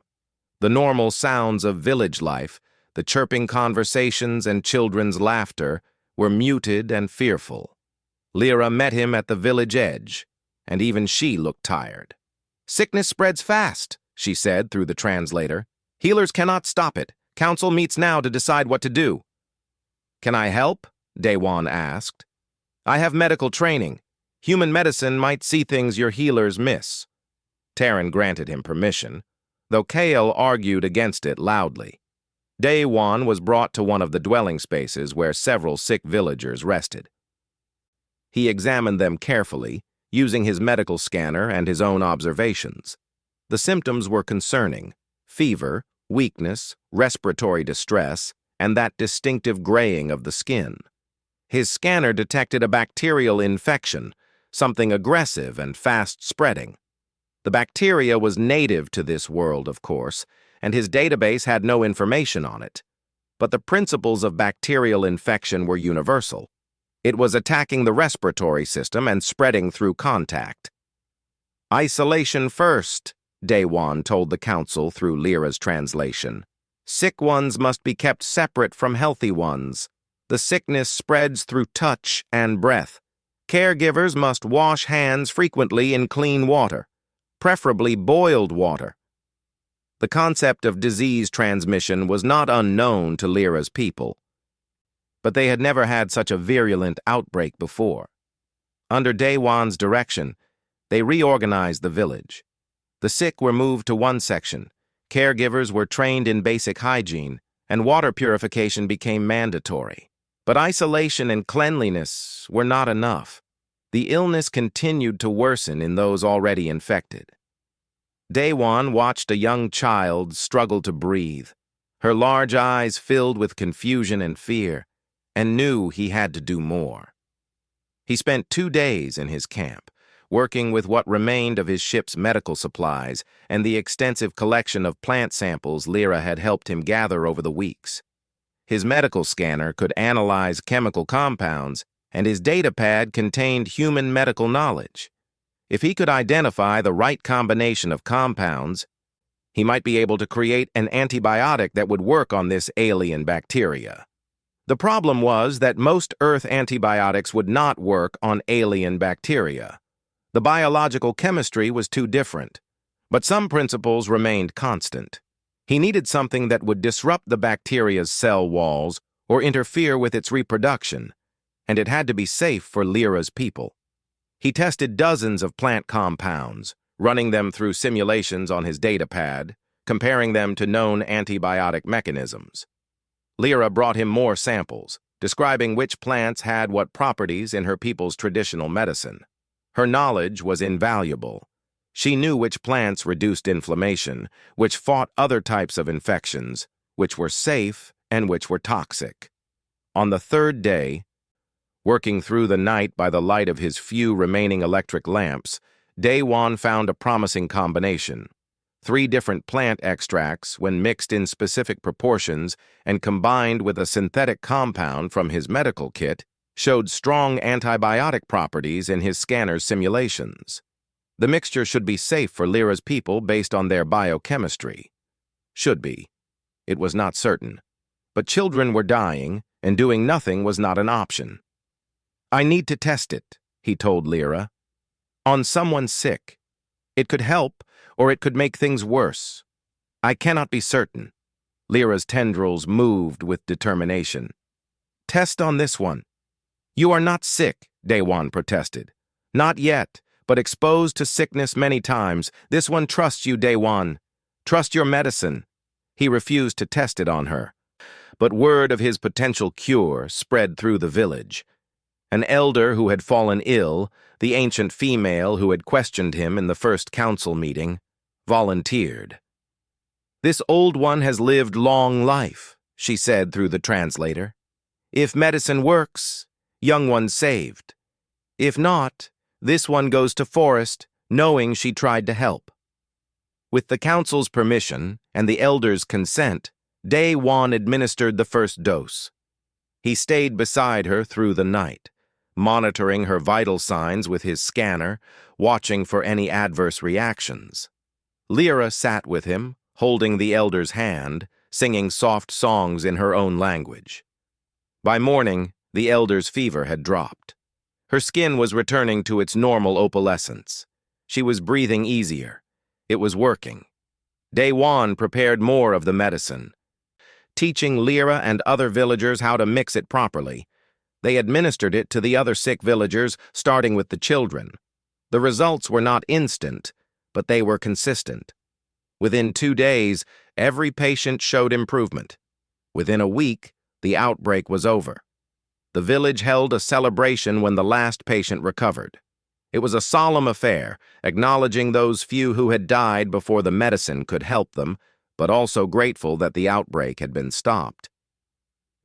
The normal sounds of village life, the chirping conversations and children's laughter, were muted and fearful. Lyra met him at the village edge, and even she looked tired. "Sickness spreads fast," she said through the translator. "Healers cannot stop it. Council meets now to decide what to do." "Can I help?" Daewon asked. "I have medical training. Human medicine might see things your healers miss." Terran granted him permission, though Kale argued against it loudly. Daewon was brought to one of the dwelling spaces where several sick villagers rested. He examined them carefully, using his medical scanner and his own observations. The symptoms were concerning: fever, weakness, respiratory distress, and that distinctive graying of the skin. His scanner detected a bacterial infection, something aggressive and fast-spreading. The bacteria was native to this world, of course, and his database had no information on it. But the principles of bacterial infection were universal. It was attacking the respiratory system and spreading through contact. "Isolation first," Daewon told the council through Lyra's translation. "Sick ones must be kept separate from healthy ones. The sickness spreads through touch and breath. Caregivers must wash hands frequently in clean water, preferably boiled water." The concept of disease transmission was not unknown to Lyra's people, but they had never had such a virulent outbreak before. Under Daewon's direction, they reorganized the village. The sick were moved to one section, caregivers were trained in basic hygiene, and water purification became mandatory. But isolation and cleanliness were not enough. The illness continued to worsen in those already infected. Daewon watched a young child struggle to breathe, her large eyes filled with confusion and fear, and knew he had to do more. He spent 2 days in his camp, working with what remained of his ship's medical supplies and the extensive collection of plant samples Lyra had helped him gather over the weeks. His medical scanner could analyze chemical compounds, and his datapad contained human medical knowledge. If he could identify the right combination of compounds, he might be able to create an antibiotic that would work on this alien bacteria. The problem was that most Earth antibiotics would not work on alien bacteria. The biological chemistry was too different, but some principles remained constant. He needed something that would disrupt the bacteria's cell walls or interfere with its reproduction, and it had to be safe for Lyra's people. He tested dozens of plant compounds, running them through simulations on his datapad, comparing them to known antibiotic mechanisms. Lyra brought him more samples, describing which plants had what properties in her people's traditional medicine. Her knowledge was invaluable. She knew which plants reduced inflammation, which fought other types of infections, which were safe and which were toxic. On the 3rd day, working through the night by the light of his few remaining electric lamps, Daewon found a promising combination. 3 different plant extracts, when mixed in specific proportions and combined with a synthetic compound from his medical kit, showed strong antibiotic properties in his scanner's simulations. The mixture should be safe for Lyra's people based on their biochemistry. Should be. It was not certain. But children were dying, and doing nothing was not an option. "I need to test it," he told Lyra. On someone sick. It could help, or it could make things worse. I cannot be certain. Lyra's tendrils moved with determination. Test on this one. You are not sick, Daewon protested. Not yet, but exposed to sickness many times. This one trusts you, Daewon. Trust your medicine. He refused to test it on her. But word of his potential cure spread through the village. An elder who had fallen ill, the ancient female who had questioned him in the first council meeting, volunteered. This old one has lived long life, she said through the translator. If medicine works, young one saved. If not, this one goes to forest, knowing she tried to help. With the council's permission and the elder's consent, Daewon administered the first dose. He stayed beside her through the night, monitoring her vital signs with his scanner, watching for any adverse reactions. Lyra sat with him, holding the elder's hand, singing soft songs in her own language. By morning, the elder's fever had dropped. Her skin was returning to its normal opalescence. She was breathing easier. It was working. Daewon prepared more of the medicine. Teaching Lyra and other villagers how to mix it properly, they administered it to the other sick villagers, starting with the children. The results were not instant, but they were consistent. Within 2 days, every patient showed improvement. Within a week, the outbreak was over. The village held a celebration when the last patient recovered. It was a solemn affair, acknowledging those few who had died before the medicine could help them, but also grateful that the outbreak had been stopped.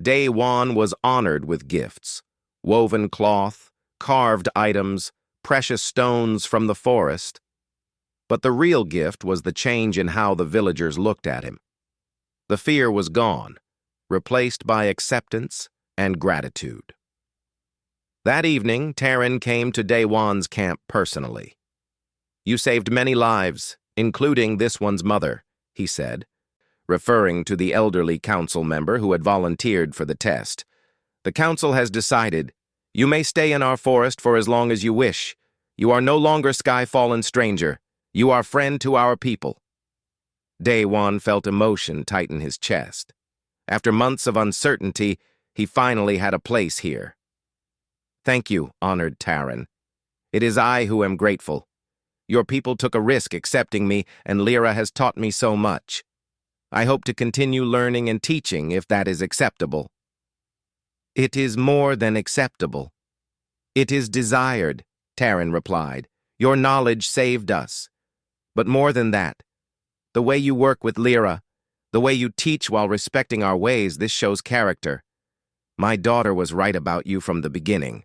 Daewon was honored with gifts, woven cloth, carved items, precious stones from the forest. But the real gift was the change in how the villagers looked at him. The fear was gone, replaced by acceptance and gratitude. That evening, Terran came to Daewon's camp personally. You saved many lives, including this one's mother, he said, referring to the elderly council member who had volunteered for the test. The council has decided, you may stay in our forest for as long as you wish. You are no longer Skyfallen stranger. You are friend to our people. Daewon felt emotion tighten his chest. After months of uncertainty, he finally had a place here. Thank you, honored Terran. It is I who am grateful. Your people took a risk accepting me, and Lyra has taught me so much. I hope to continue learning and teaching if that is acceptable. It is more than acceptable. It is desired, Terran replied. Your knowledge saved us. But more than that, the way you work with Lyra, the way you teach while respecting our ways, this shows character. My daughter was right about you from the beginning.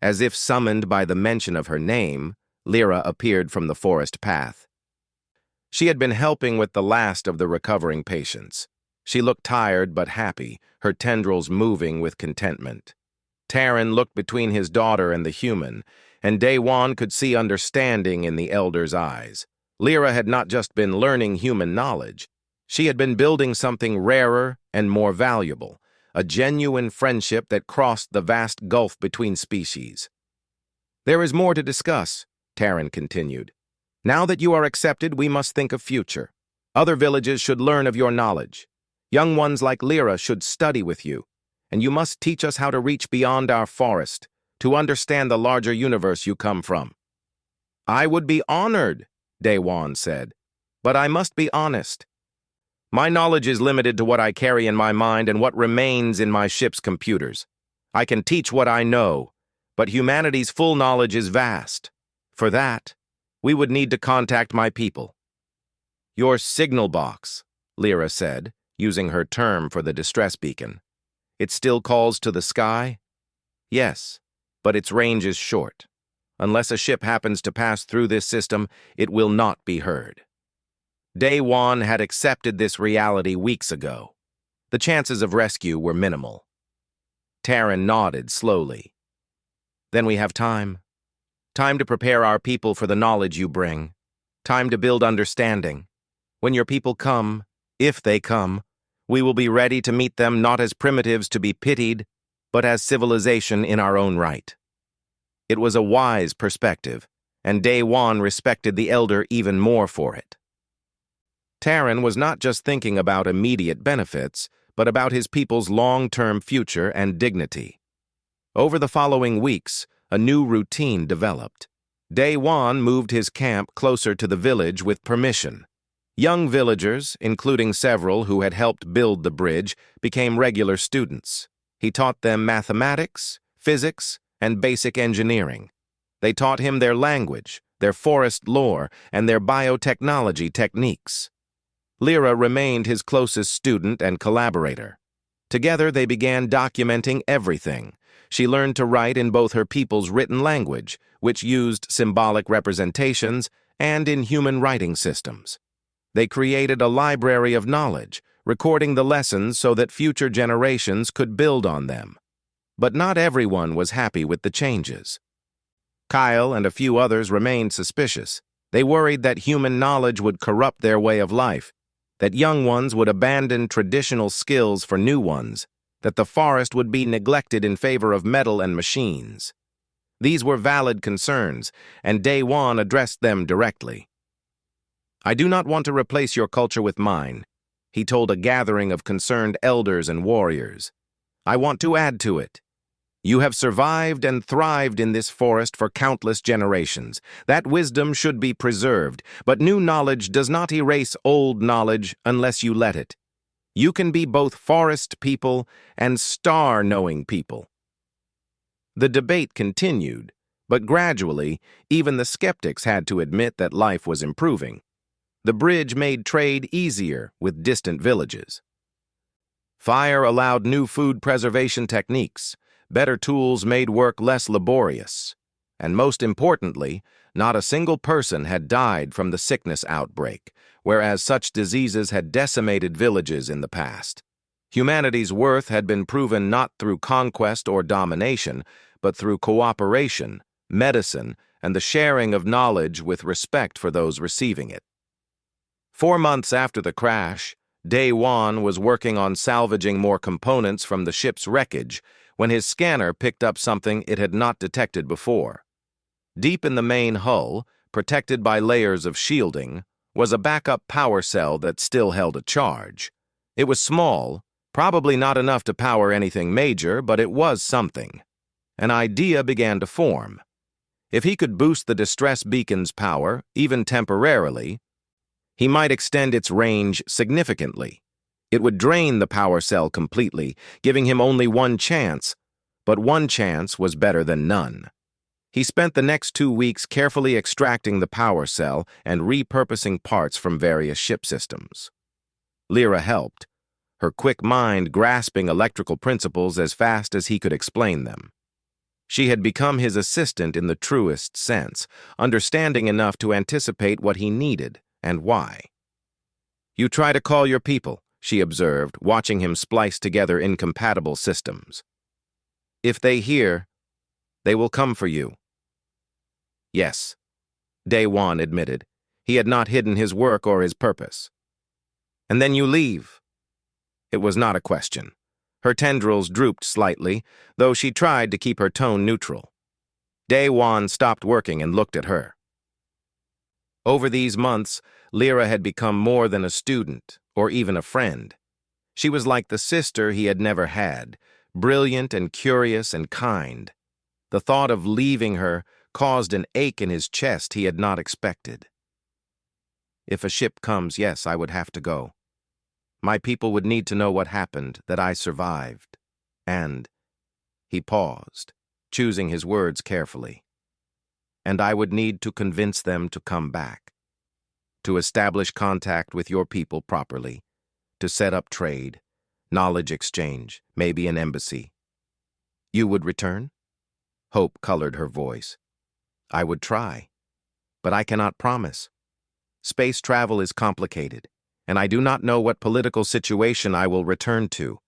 As if summoned by the mention of her name, Lyra appeared from the forest path. She had been helping with the last of the recovering patients. She looked tired but happy, her tendrils moving with contentment. Terran looked between his daughter and the human, and Daewon could see understanding in the elder's eyes. Lyra had not just been learning human knowledge. She had been building something rarer and more valuable, a genuine friendship that crossed the vast gulf between species. There is more to discuss, Terran continued. Now that you are accepted, we must think of future. Other villages should learn of your knowledge. Young ones like Lyra should study with you, and you must teach us how to reach beyond our forest, to understand the larger universe you come from. I would be honored, Daewon said, but I must be honest. My knowledge is limited to what I carry in my mind and what remains in my ship's computers. I can teach what I know, but humanity's full knowledge is vast. For that, we would need to contact my people. Your signal box, Lyra said, using her term for the distress beacon. It still calls to the sky? Yes, but its range is short. Unless a ship happens to pass through this system, it will not be heard. Daewon had accepted this reality weeks ago. The chances of rescue were minimal. Terran nodded slowly. Then we have time. Time to prepare our people for the knowledge you bring. Time to build understanding. When your people come, if they come, we will be ready to meet them not as primitives to be pitied, but as civilization in our own right. It was a wise perspective, and Day One respected the elder even more for it. Taran was not just thinking about immediate benefits, but about his people's long-term future and dignity. Over the following weeks, a new routine developed. Day One moved his camp closer to the village with permission. Young villagers, including several who had helped build the bridge, became regular students. He taught them mathematics, physics, and basic engineering. They taught him their language, their forest lore, and their biotechnology techniques. Lyra remained his closest student and collaborator. Together they began documenting everything. She learned to write in both her people's written language, which used symbolic representations, and in human writing systems. They created a library of knowledge, recording the lessons so that future generations could build on them. But not everyone was happy with the changes. Kyle and a few others remained suspicious. They worried that human knowledge would corrupt their way of life, that young ones would abandon traditional skills for new ones, that the forest would be neglected in favor of metal and machines. These were valid concerns, and Day One addressed them directly. "I do not want to replace your culture with mine," he told a gathering of concerned elders and warriors. "I want to add to it. You have survived and thrived in this forest for countless generations. That wisdom should be preserved, but new knowledge does not erase old knowledge unless you let it. You can be both forest people and star-knowing people." The debate continued, but gradually, even the skeptics had to admit that life was improving. The bridge made trade easier with distant villages. Fire allowed new food preservation techniques. Better tools made work less laborious. And most importantly, not a single person had died from the sickness outbreak, whereas such diseases had decimated villages in the past. Humanity's worth had been proven not through conquest or domination, but through cooperation, medicine, and the sharing of knowledge with respect for those receiving it. 4 months after the crash, Day One was working on salvaging more components from the ship's wreckage when his scanner picked up something it had not detected before. Deep in the main hull, protected by layers of shielding, was a backup power cell that still held a charge. It was small, probably not enough to power anything major, but it was something. An idea began to form. If he could boost the distress beacon's power, even temporarily, he might extend its range significantly. It would drain the power cell completely, giving him only one chance, but one chance was better than none. He spent the next 2 weeks carefully extracting the power cell and repurposing parts from various ship systems. Lyra helped, her quick mind grasping electrical principles as fast as he could explain them. She had become his assistant in the truest sense, understanding enough to anticipate what he needed and why. "You try to call your people," she observed, watching him splice together incompatible systems. "If they hear, they will come for you." "Yes," Day One admitted. He had not hidden his work or his purpose. "And then you leave." It was not a question. Her tendrils drooped slightly, though she tried to keep her tone neutral. Day One stopped working and looked at her. Over these months, Lyra had become more than a student, or even a friend. She was like the sister he had never had, brilliant and curious and kind. The thought of leaving her caused an ache in his chest he had not expected. "If a ship comes, yes, I would have to go. My people would need to know what happened, that I survived. And," he paused, choosing his words carefully, "and I would need to convince them to come back, to establish contact with your people properly, to set up trade, knowledge exchange, maybe an embassy." "You would return?" Hope colored her voice. "I would try, but I cannot promise. Space travel is complicated, and I do not know what political situation I will return to.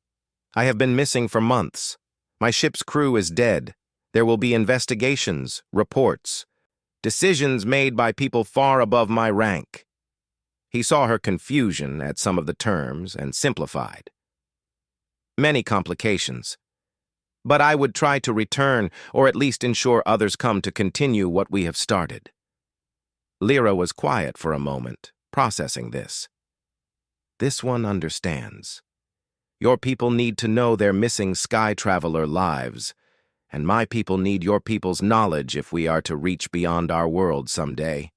I have been missing for months. My ship's crew is dead. There will be investigations, reports, decisions made by people far above my rank." He saw her confusion at some of the terms and simplified. "Many complications. But I would try to return, or at least ensure others come to continue what we have started. Lyra was quiet for a moment, processing this. This one understands. Your people need to know they're missing sky traveler lives, and my people need your people's knowledge if we are to reach beyond our world someday.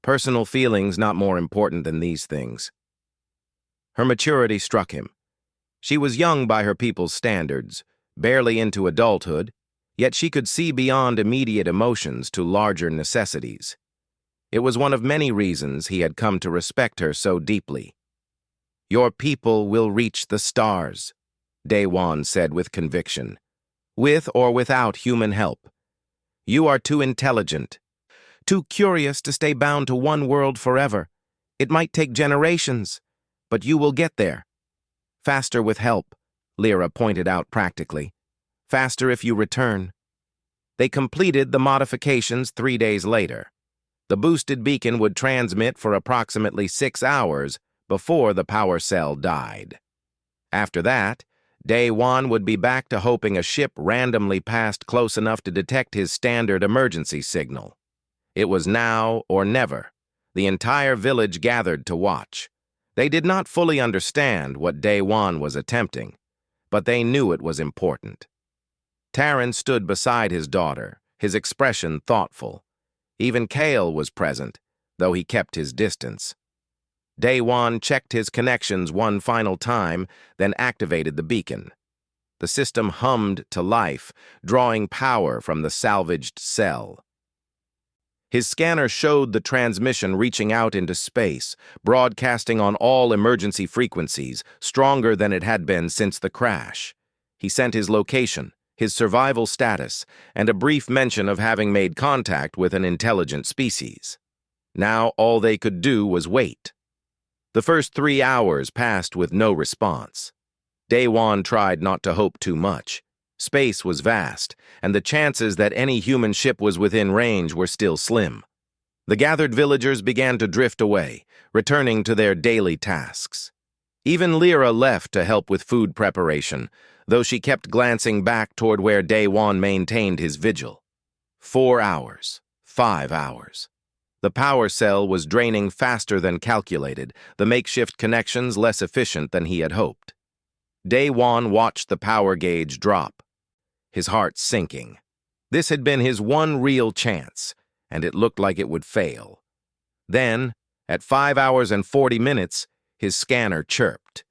Personal feelings not more important than these things. Her maturity struck him. She was young by her people's standards, barely into adulthood, yet she could see beyond immediate emotions to larger necessities. It was one of many reasons he had come to respect her so deeply. Your people will reach the stars, Daewon said with conviction, with or without human help. You are too intelligent, too curious to stay bound to one world forever. It might take generations, but you will get there. Faster with help, Lyra pointed out practically. Faster if you return. They completed the modifications 3 days later. The boosted beacon would transmit for approximately 6 hours before the power cell died. After that, Daewon would be back to hoping a ship randomly passed close enough to detect his standard emergency signal. It was now or never. The entire village gathered to watch. They did not fully understand what Daewon was attempting, but they knew it was important. Taran stood beside his daughter, his expression thoughtful. Even Kale was present, though he kept his distance. Daewon checked his connections one final time, then activated the beacon. The system hummed to life, drawing power from the salvaged cell. His scanner showed the transmission reaching out into space, broadcasting on all emergency frequencies, stronger than it had been since the crash. He sent his location, his survival status, and a brief mention of having made contact with an intelligent species. Now all they could do was wait. The first 3 hours passed with no response. Daewon tried not to hope too much. Space was vast, and the chances that any human ship was within range were still slim. The gathered villagers began to drift away, returning to their daily tasks. Even Lyra left to help with food preparation, though she kept glancing back toward where Daewon maintained his vigil. 4 hours, 5 hours. The power cell was draining faster than calculated, the makeshift connections less efficient than he had hoped. Daewon watched the power gauge drop, his heart sinking. This had been his one real chance, and it looked like it would fail. Then, at 5 hours and 40 minutes, his scanner chirped.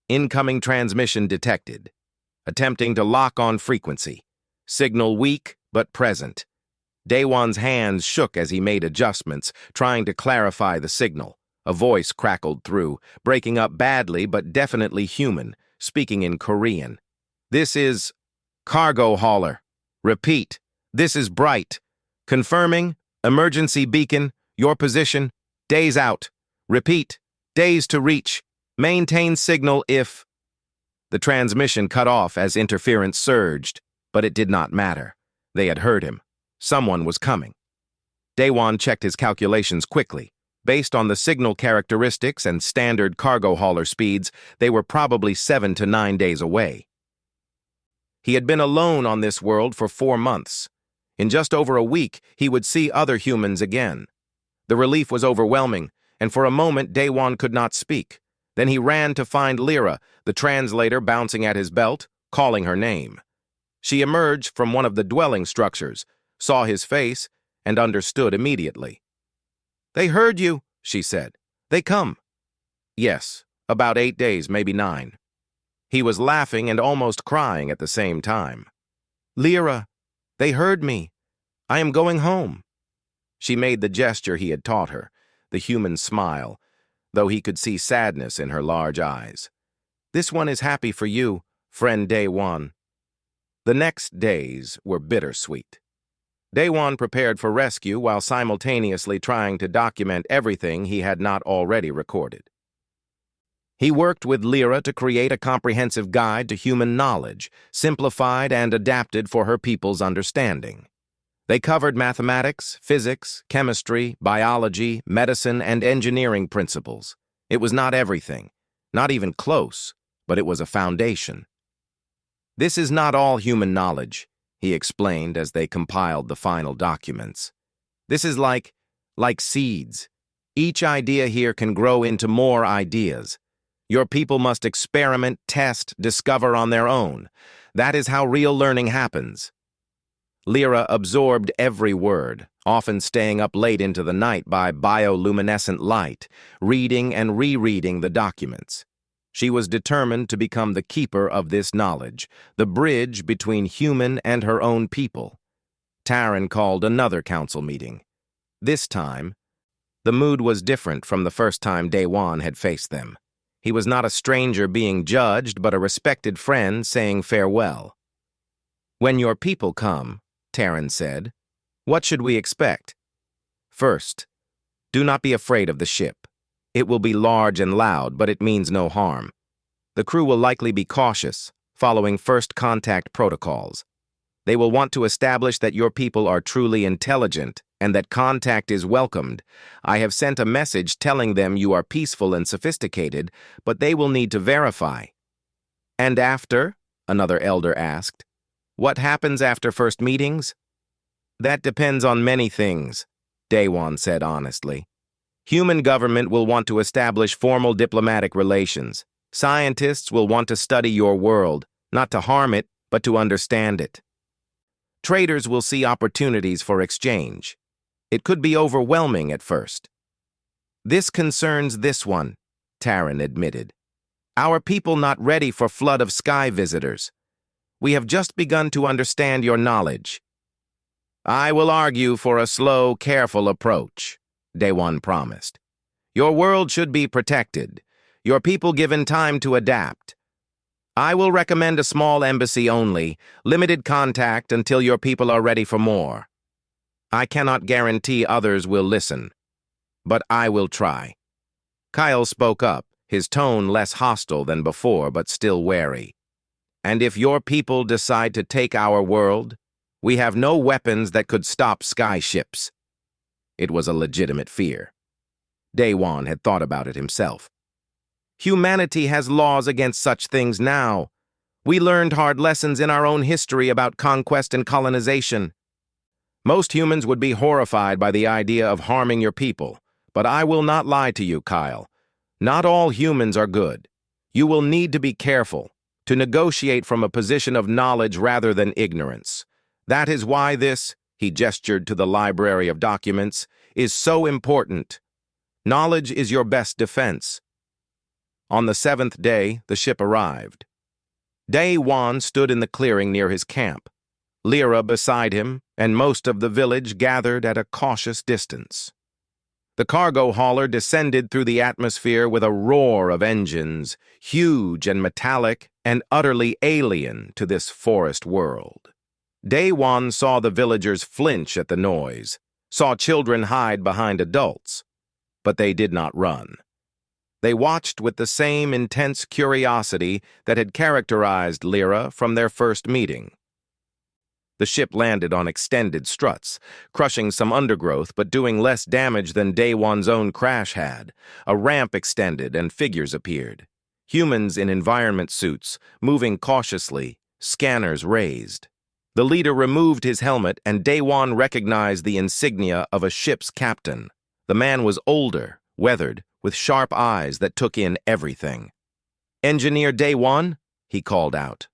Incoming transmission detected. Attempting to lock on frequency. Signal weak, but present. Daewon's hands shook as he made adjustments, trying to clarify the signal. A voice crackled through, breaking up badly but definitely human, speaking in Korean. This is cargo hauler. Repeat, this is Bright. Confirming, emergency beacon, your position, days out. Repeat, days to reach. Maintain signal if... The transmission cut off as interference surged, but it did not matter. They had heard him. Someone was coming. Daewon checked his calculations quickly. Based on the signal characteristics and standard cargo hauler speeds, they were probably 7 to 9 days away. He had been alone on this world for 4 months. In just over a week, he would see other humans again. The relief was overwhelming, and for a moment Daewon could not speak. Then he ran to find Lyra, the translator bouncing at his belt, calling her name. She emerged from one of the dwelling structures, saw his face, and understood immediately. They heard you, she said. They come. Yes, about 8 days, maybe 9. He was laughing and almost crying at the same time. Lyra, they heard me. I am going home. She made the gesture he had taught her, the human smile, though he could see sadness in her large eyes. This one is happy for you, friend Daewon. The next days were bittersweet. Daewon prepared for rescue while simultaneously trying to document everything he had not already recorded. He worked with Lyra to create a comprehensive guide to human knowledge, simplified and adapted for her people's understanding. They covered mathematics, physics, chemistry, biology, medicine, and engineering principles. It was not everything, not even close, but it was a foundation. This is not all human knowledge, he explained as they compiled the final documents. This is like like seeds. Each idea here can grow into more ideas. Your people must experiment, test, discover on their own. That is how real learning happens. Lyra absorbed every word, often staying up late into the night by bioluminescent light, reading and rereading the documents. She was determined to become the keeper of this knowledge, the bridge between human and her own people. Taryn called another council meeting. This time, the mood was different from the first time Daywan had faced them. He was not a stranger being judged, but a respected friend saying farewell. "When your people come," Taryn said, "what should we expect? First, do not be afraid of the ship. It will be large and loud, but it means no harm. The crew will likely be cautious, following first contact protocols. They will want to establish that your people are truly intelligent and that contact is welcomed. I have sent a message telling them you are peaceful and sophisticated, but they will need to verify." "And after?" another elder asked. "What happens after first meetings?" "That depends on many things," Daywan said honestly. "Human government will want to establish formal diplomatic relations. Scientists will want to study your world, not to harm it, but to understand it. Traders will see opportunities for exchange. It could be overwhelming at first." "This concerns this one," Taryn admitted. "Our people not ready for flood of sky visitors. We have just begun to understand your knowledge." "I will argue for a slow, careful approach," Daywan promised. "Your world should be protected, your people given time to adapt. I will recommend a small embassy only, limited contact until your people are ready for more. I cannot guarantee others will listen, but I will try." Kyle spoke up, his tone less hostile than before, but still wary. "And if your people decide to take our world, we have no weapons that could stop sky ships." It was a legitimate fear. Daywan had thought about it himself. "Humanity has laws against such things now. We learned hard lessons in our own history about conquest and colonization. Most humans would be horrified by the idea of harming your people, but I will not lie to you, Kyle. Not all humans are good. You will need to be careful, to negotiate from a position of knowledge rather than ignorance. That is why this," he gestured to the library of documents, "is so important. Knowledge is your best defense." On the 7th day, the ship arrived. Daywan stood in the clearing near his camp, Lyra beside him, and most of the village gathered at a cautious distance. The cargo hauler descended through the atmosphere with a roar of engines, huge and metallic and utterly alien to this forest world. Daywan saw the villagers flinch at the noise, saw children hide behind adults, but they did not run. They watched with the same intense curiosity that had characterized Lyra from their first meeting. The ship landed on extended struts, crushing some undergrowth but doing less damage than Daywan's own crash had. A ramp extended and figures appeared. Humans in environment suits, moving cautiously, scanners raised. The leader removed his helmet and Daywan recognized the insignia of a ship's captain. The man was older, weathered, with sharp eyes that took in everything. "Engineer Daywan?" he called out.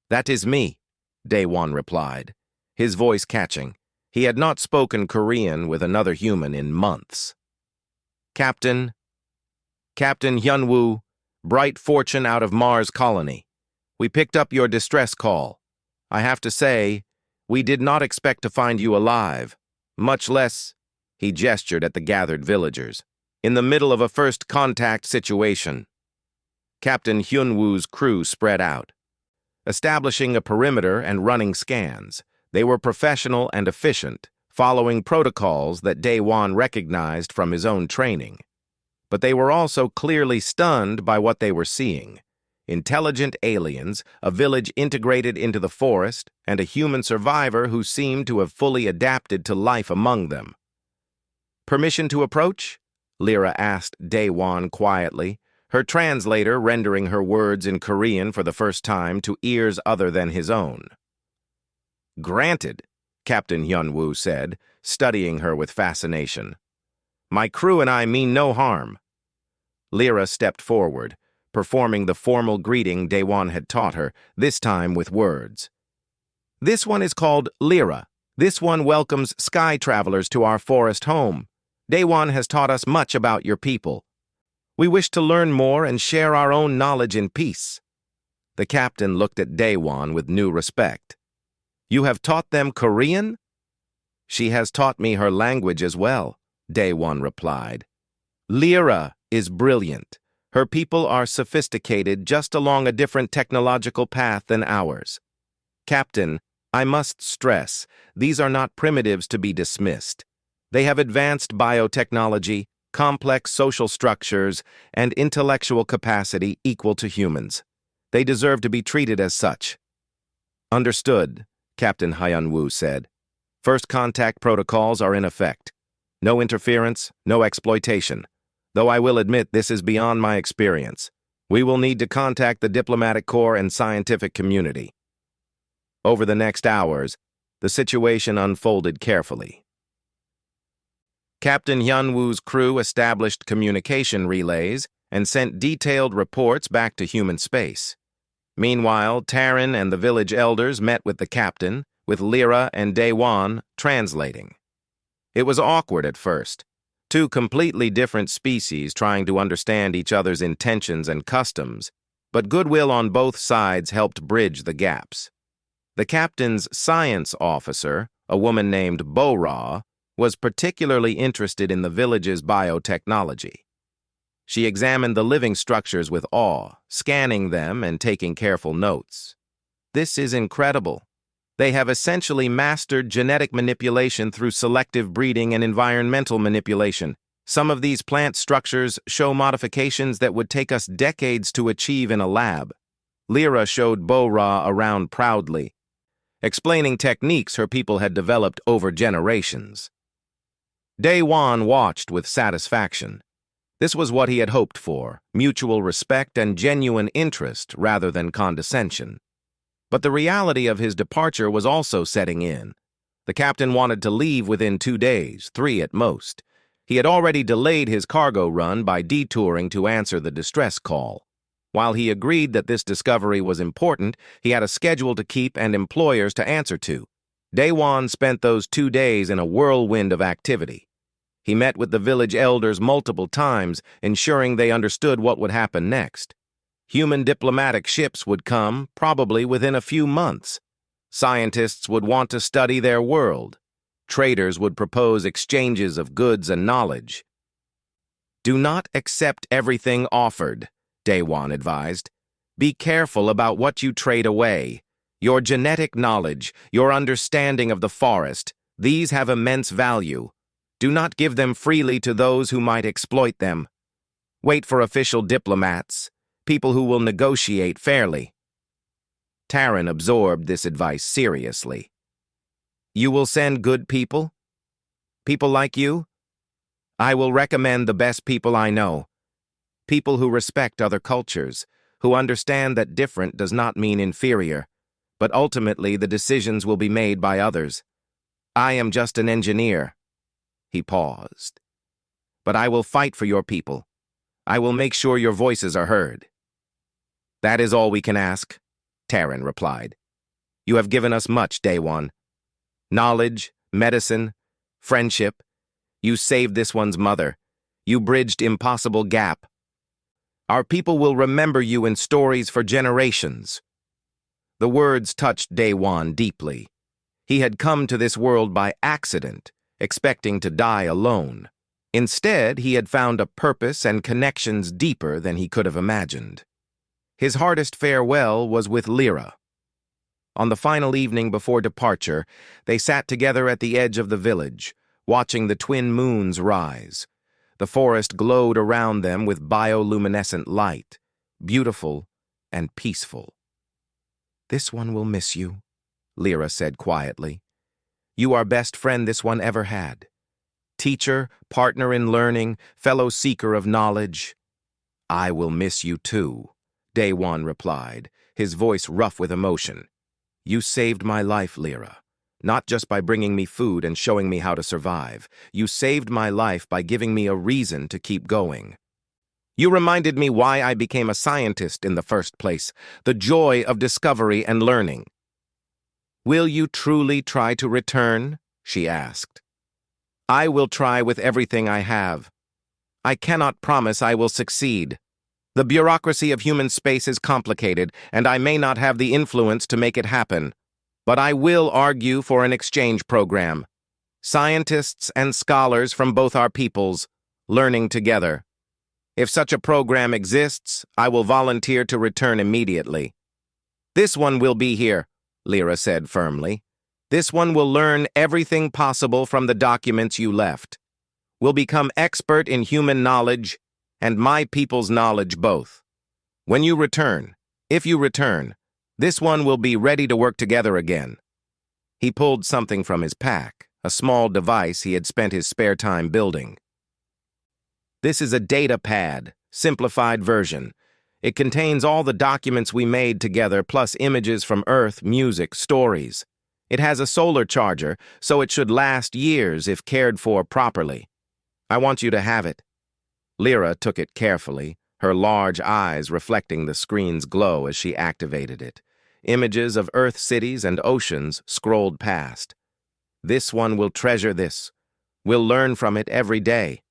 "That is me," Daywan replied, his voice catching. He had not spoken Korean with another human in months. Captain Hyunwoo, Bright Fortune out of Mars Colony. We picked up your distress call. I have to say, we did not expect to find you alive, much less," he gestured at the gathered villagers, "in the middle of a first contact situation." Captain Hyunwoo's crew spread out, establishing a perimeter and running scans. They were professional and efficient, following protocols that Daywan recognized from his own training. But they were also clearly stunned by what they were seeing. Intelligent aliens, a village integrated into the forest, and a human survivor who seemed to have fully adapted to life among them. "Permission to approach?" Lyra asked Daywan quietly, her translator rendering her words in Korean for the first time to ears other than his own. "Granted," Captain Hyunwoo said, studying her with fascination. My crew and I mean no harm. Lyra stepped forward, performing the formal greeting Daewon had taught her, this time with words. This one is called Lyra. This one welcomes sky travelers to our forest home. Daewon has taught us much about your people. We wish to learn more and share our own knowledge in peace. The captain looked at Daewon with new respect. You have taught them Korean? She has taught me her language as well, Daewon replied. Lyra is brilliant. Her people are sophisticated just along a different technological path than ours. Captain, I must stress, these are not primitives to be dismissed. They have advanced biotechnology, complex social structures, and intellectual capacity equal to humans. They deserve to be treated as such. Understood, Captain Hyun-woo said. First contact protocols are in effect. No interference, no exploitation. Though I will admit this is beyond my experience. We will need to contact the diplomatic corps and scientific community. Over the next hours, the situation unfolded carefully. Captain Hyun-woo's crew established communication relays and sent detailed reports back to human space. Meanwhile, Taran and the village elders met with the captain, with Lyra and Daewon translating. It was awkward at first. Two completely different species trying to understand each other's intentions and customs, but goodwill on both sides helped bridge the gaps. The captain's science officer, a woman named Bo-Ra, was particularly interested in the village's biotechnology. She examined the living structures with awe, scanning them and taking careful notes. This is incredible. They have essentially mastered genetic manipulation through selective breeding and environmental manipulation. Some of these plant structures show modifications that would take us decades to achieve in a lab. Lyra showed Bo-Ra around proudly, explaining techniques her people had developed over generations. Daewon watched with satisfaction. This was what he had hoped for, mutual respect and genuine interest rather than condescension. But the reality of his departure was also setting in. The captain wanted to leave within 2 days, 3 at most. He had already delayed his cargo run by detouring to answer the distress call. While he agreed that this discovery was important, he had a schedule to keep and employers to answer to. Daewon spent those 2 days in a whirlwind of activity. He met with the village elders multiple times, ensuring they understood what would happen next. Human diplomatic ships would come, probably within a few months. Scientists would want to study their world. Traders would propose exchanges of goods and knowledge. Do not accept everything offered, Daewon advised. Be careful about what you trade away. Your genetic knowledge, your understanding of the forest, these have immense value. Do not give them freely to those who might exploit them. Wait for official diplomats, people who will negotiate fairly. Taran absorbed this advice seriously. You will send good people? People like you? I will recommend the best people I know. People who respect other cultures, who understand that different does not mean inferior, but ultimately the decisions will be made by others. I am just an engineer. He paused. But I will fight for your people. I will make sure your voices are heard. That is all we can ask, Taran replied. You have given us much, Daewon. Knowledge, medicine, friendship. You saved this one's mother. You bridged impossible gap. Our people will remember you in stories for generations. The words touched Daewon deeply. He had come to this world by accident, expecting to die alone. Instead, he had found a purpose and connections deeper than he could have imagined. His hardest farewell was with Lyra. On the final evening before departure, they sat together at the edge of the village, watching the twin moons rise. The forest glowed around them with bioluminescent light, beautiful and peaceful. This one will miss you, Lyra said quietly. You are best friend this one ever had. Teacher, partner in learning, fellow seeker of knowledge. I will miss you too, Daewon replied, his voice rough with emotion. You saved my life, Lyra. not just by bringing me food and showing me how to survive. You saved my life by giving me a reason to keep going. You reminded me why I became a scientist in the first place, the joy of discovery and learning. Will you truly try to return? She asked. I will try with everything I have. I cannot promise I will succeed. The bureaucracy of human space is complicated, and I may not have the influence to make it happen. But I will argue for an exchange program. Scientists and scholars from both our peoples, learning together. If such a program exists, I will volunteer to return immediately. This one will be here, Lyra said firmly. This one will learn everything possible from the documents you left. Will become expert in human knowledge and my people's knowledge both. When you return, if you return, this one will be ready to work together again. He pulled something from his pack, a small device he had spent his spare time building. This is a data pad, simplified version. It contains all the documents we made together plus images from Earth, music, stories. It has a solar charger, so it should last years if cared for properly. I want you to have it. Lyra took it carefully, her large eyes reflecting the screen's glow as she activated it. Images of Earth cities and oceans scrolled past. This one will treasure this. We'll learn from it every day.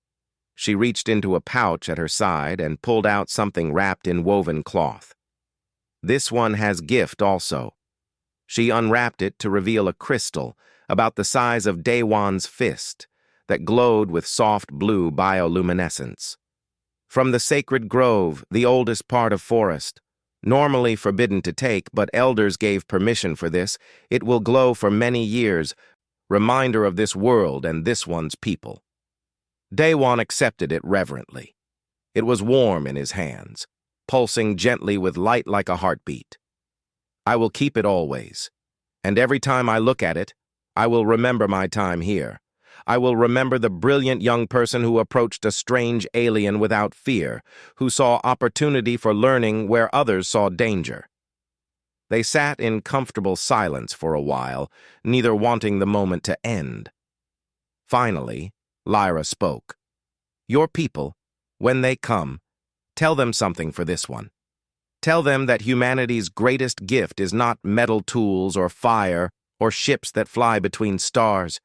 She reached into a pouch at her side and pulled out something wrapped in woven cloth. This one has gift also. She unwrapped it to reveal a crystal about the size of Daewon's fist that glowed with soft blue bioluminescence. From the sacred grove, the oldest part of forest, normally forbidden to take, but elders gave permission for this, it will glow for many years, reminder of this world and this one's people. Daewon accepted it reverently. It was warm in his hands, pulsing gently with light like a heartbeat. I will keep it always, and every time I look at it, I will remember my time here. I will remember the brilliant young person who approached a strange alien without fear, who saw opportunity for learning where others saw danger. They sat in comfortable silence for a while, neither wanting the moment to end. Finally, Lyra spoke. Your people, when they come, tell them something for this one. Tell them that humanity's greatest gift is not metal tools or fire or ships that fly between stars.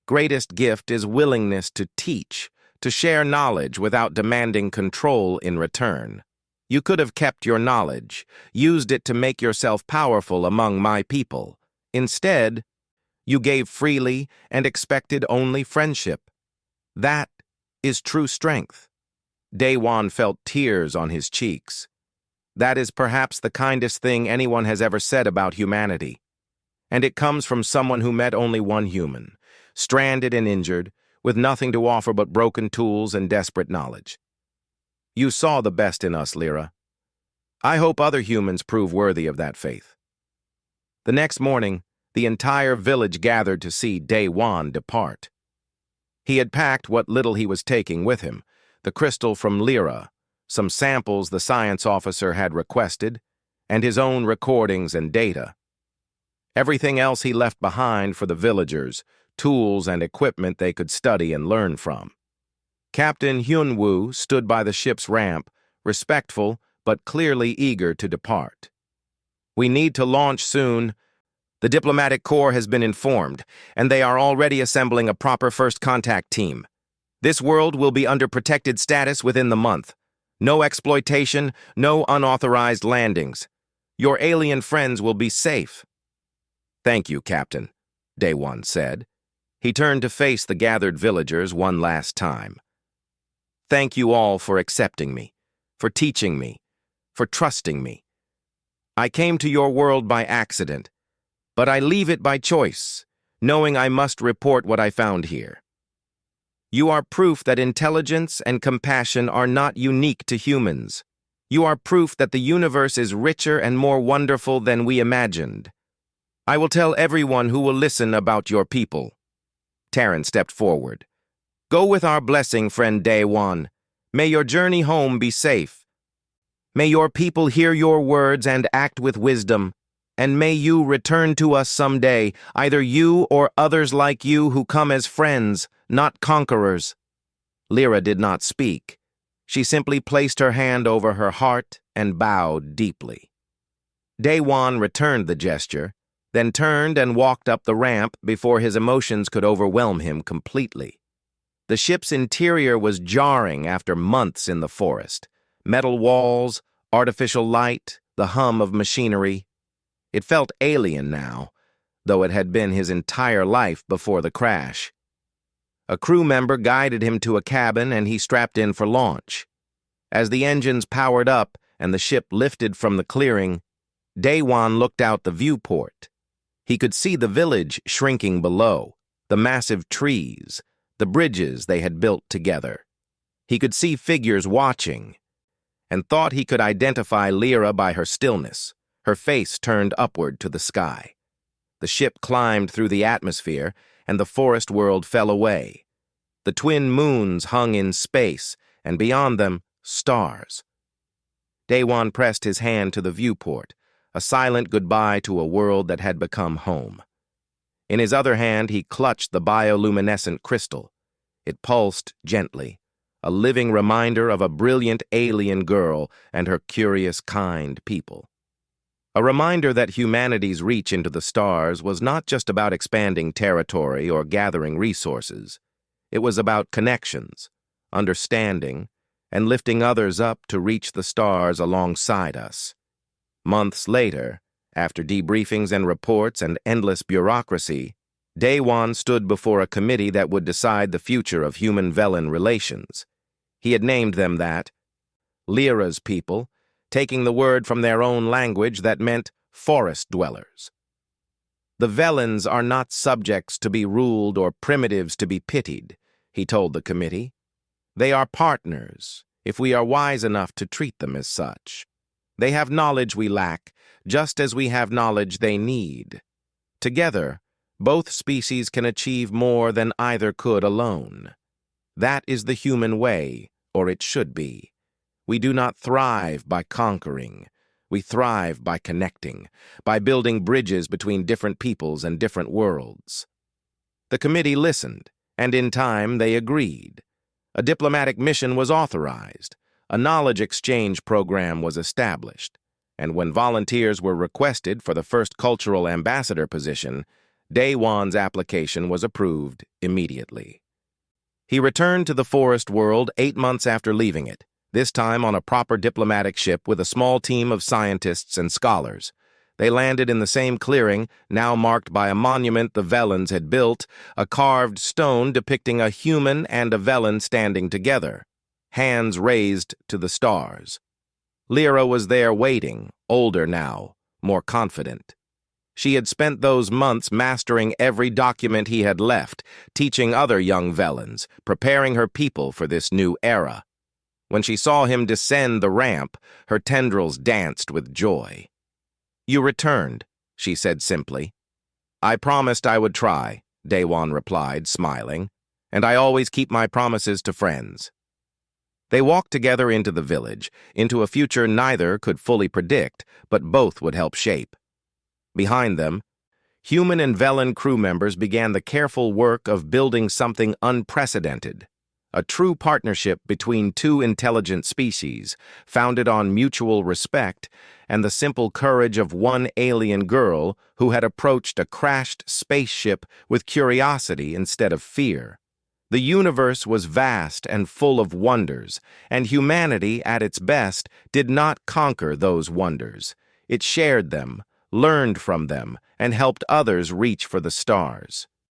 Greatest gift is willingness to teach, to share knowledge without demanding control in return. You could have kept your knowledge, used it to make yourself powerful among my people. Instead, you gave freely and expected only friendship. That is true strength. Daewon felt tears on his cheeks. That is perhaps the kindest thing anyone has ever said about humanity. And it comes from someone who met only one human, stranded and injured, with nothing to offer but broken tools and desperate knowledge. You saw the best in us, Lyra. I hope other humans prove worthy of that faith. The next morning, the entire village gathered to see Daewon depart. He had packed what little he was taking with him, the crystal from Lyra, some samples the science officer had requested, and his own recordings and data. Everything else he left behind for the villagers, tools and equipment they could study and learn from. Captain Hyunwoo stood by the ship's ramp, respectful but clearly eager to depart. We need to launch soon. The diplomatic corps has been informed, and they are already assembling a proper first contact team. This world will be under protected status within the month. No exploitation, no unauthorized landings. Your alien friends will be safe. Thank you, Captain, Daewon said. He turned to face the gathered villagers one last time. Thank you all for accepting me, for teaching me, for trusting me. I came to your world by accident, but I leave it by choice, knowing I must report what I found here. You are proof that intelligence and compassion are not unique to humans. You are proof that the universe is richer and more wonderful than we imagined. I will tell everyone who will listen about your people. Terran stepped forward. Go with our blessing, friend Daewon. May your journey home be safe. May your people hear your words and act with wisdom. and may you return to us someday, either you or others like you who come as friends, not conquerors." Lyra did not speak. She simply placed her hand over her heart and bowed deeply. Daewon returned the gesture, then turned and walked up the ramp before his emotions could overwhelm him completely. The ship's interior was jarring after months in the forest. Metal walls, artificial light, the hum of machinery. It felt alien now, though it had been his entire life before the crash. A crew member guided him to a cabin and he strapped in for launch. As the engines powered up and the ship lifted from the clearing, Daewon looked out the viewport. He could see the village shrinking below, the massive trees, the bridges they had built together. He could see figures watching, and thought he could identify Lyra by her stillness, her face turned upward to the sky. The ship climbed through the atmosphere, and the forest world fell away. The twin moons hung in space, and beyond them, stars. Daewon pressed his hand to the viewport, a silent goodbye to a world that had become home. In his other hand, he clutched the bioluminescent crystal. It pulsed gently, a living reminder of a brilliant alien girl and her curious, kind people. A reminder that humanity's reach into the stars was not just about expanding territory or gathering resources. It was about connections, understanding, and lifting others up to reach the stars alongside us. Months later, after debriefings and reports and endless bureaucracy, Daewon stood before a committee that would decide the future of human-Velen relations. He had named them that. Lyra's people, taking the word from their own language that meant forest dwellers. "The Velens are not subjects to be ruled or primitives to be pitied," he told the committee. "They are partners, if we are wise enough to treat them as such. They have knowledge we lack, just as we have knowledge they need. Together, both species can achieve more than either could alone. That is the human way, or it should be. We do not thrive by conquering. We thrive by connecting, by building bridges between different peoples and different worlds." The committee listened, and in time they agreed. A diplomatic mission was authorized. A knowledge exchange program was established, and when volunteers were requested for the first cultural ambassador position, Daewon's application was approved immediately. He returned to the forest world 8 months after leaving it, this time on a proper diplomatic ship with a small team of scientists and scholars. They landed in the same clearing, now marked by a monument the Velens had built, a carved stone depicting a human and a Velen standing together, hands raised to the stars. Lyra was there waiting, older now, more confident. She had spent those months mastering every document he had left, teaching other young Velens, preparing her people for this new era. When she saw him descend the ramp, her tendrils danced with joy. "You returned," she said simply. "I promised I would try," Daewon replied, smiling, "and I always keep my promises to friends." They walked together into the village, into a future neither could fully predict, but both would help shape. Behind them, human and Velen crew members began the careful work of building something unprecedented, a true partnership between two intelligent species, founded on mutual respect and the simple courage of one alien girl who had approached a crashed spaceship with curiosity instead of fear. The universe was vast and full of wonders, and humanity, at its best, did not conquer those wonders. It shared them, learned from them, and helped others reach for the stars.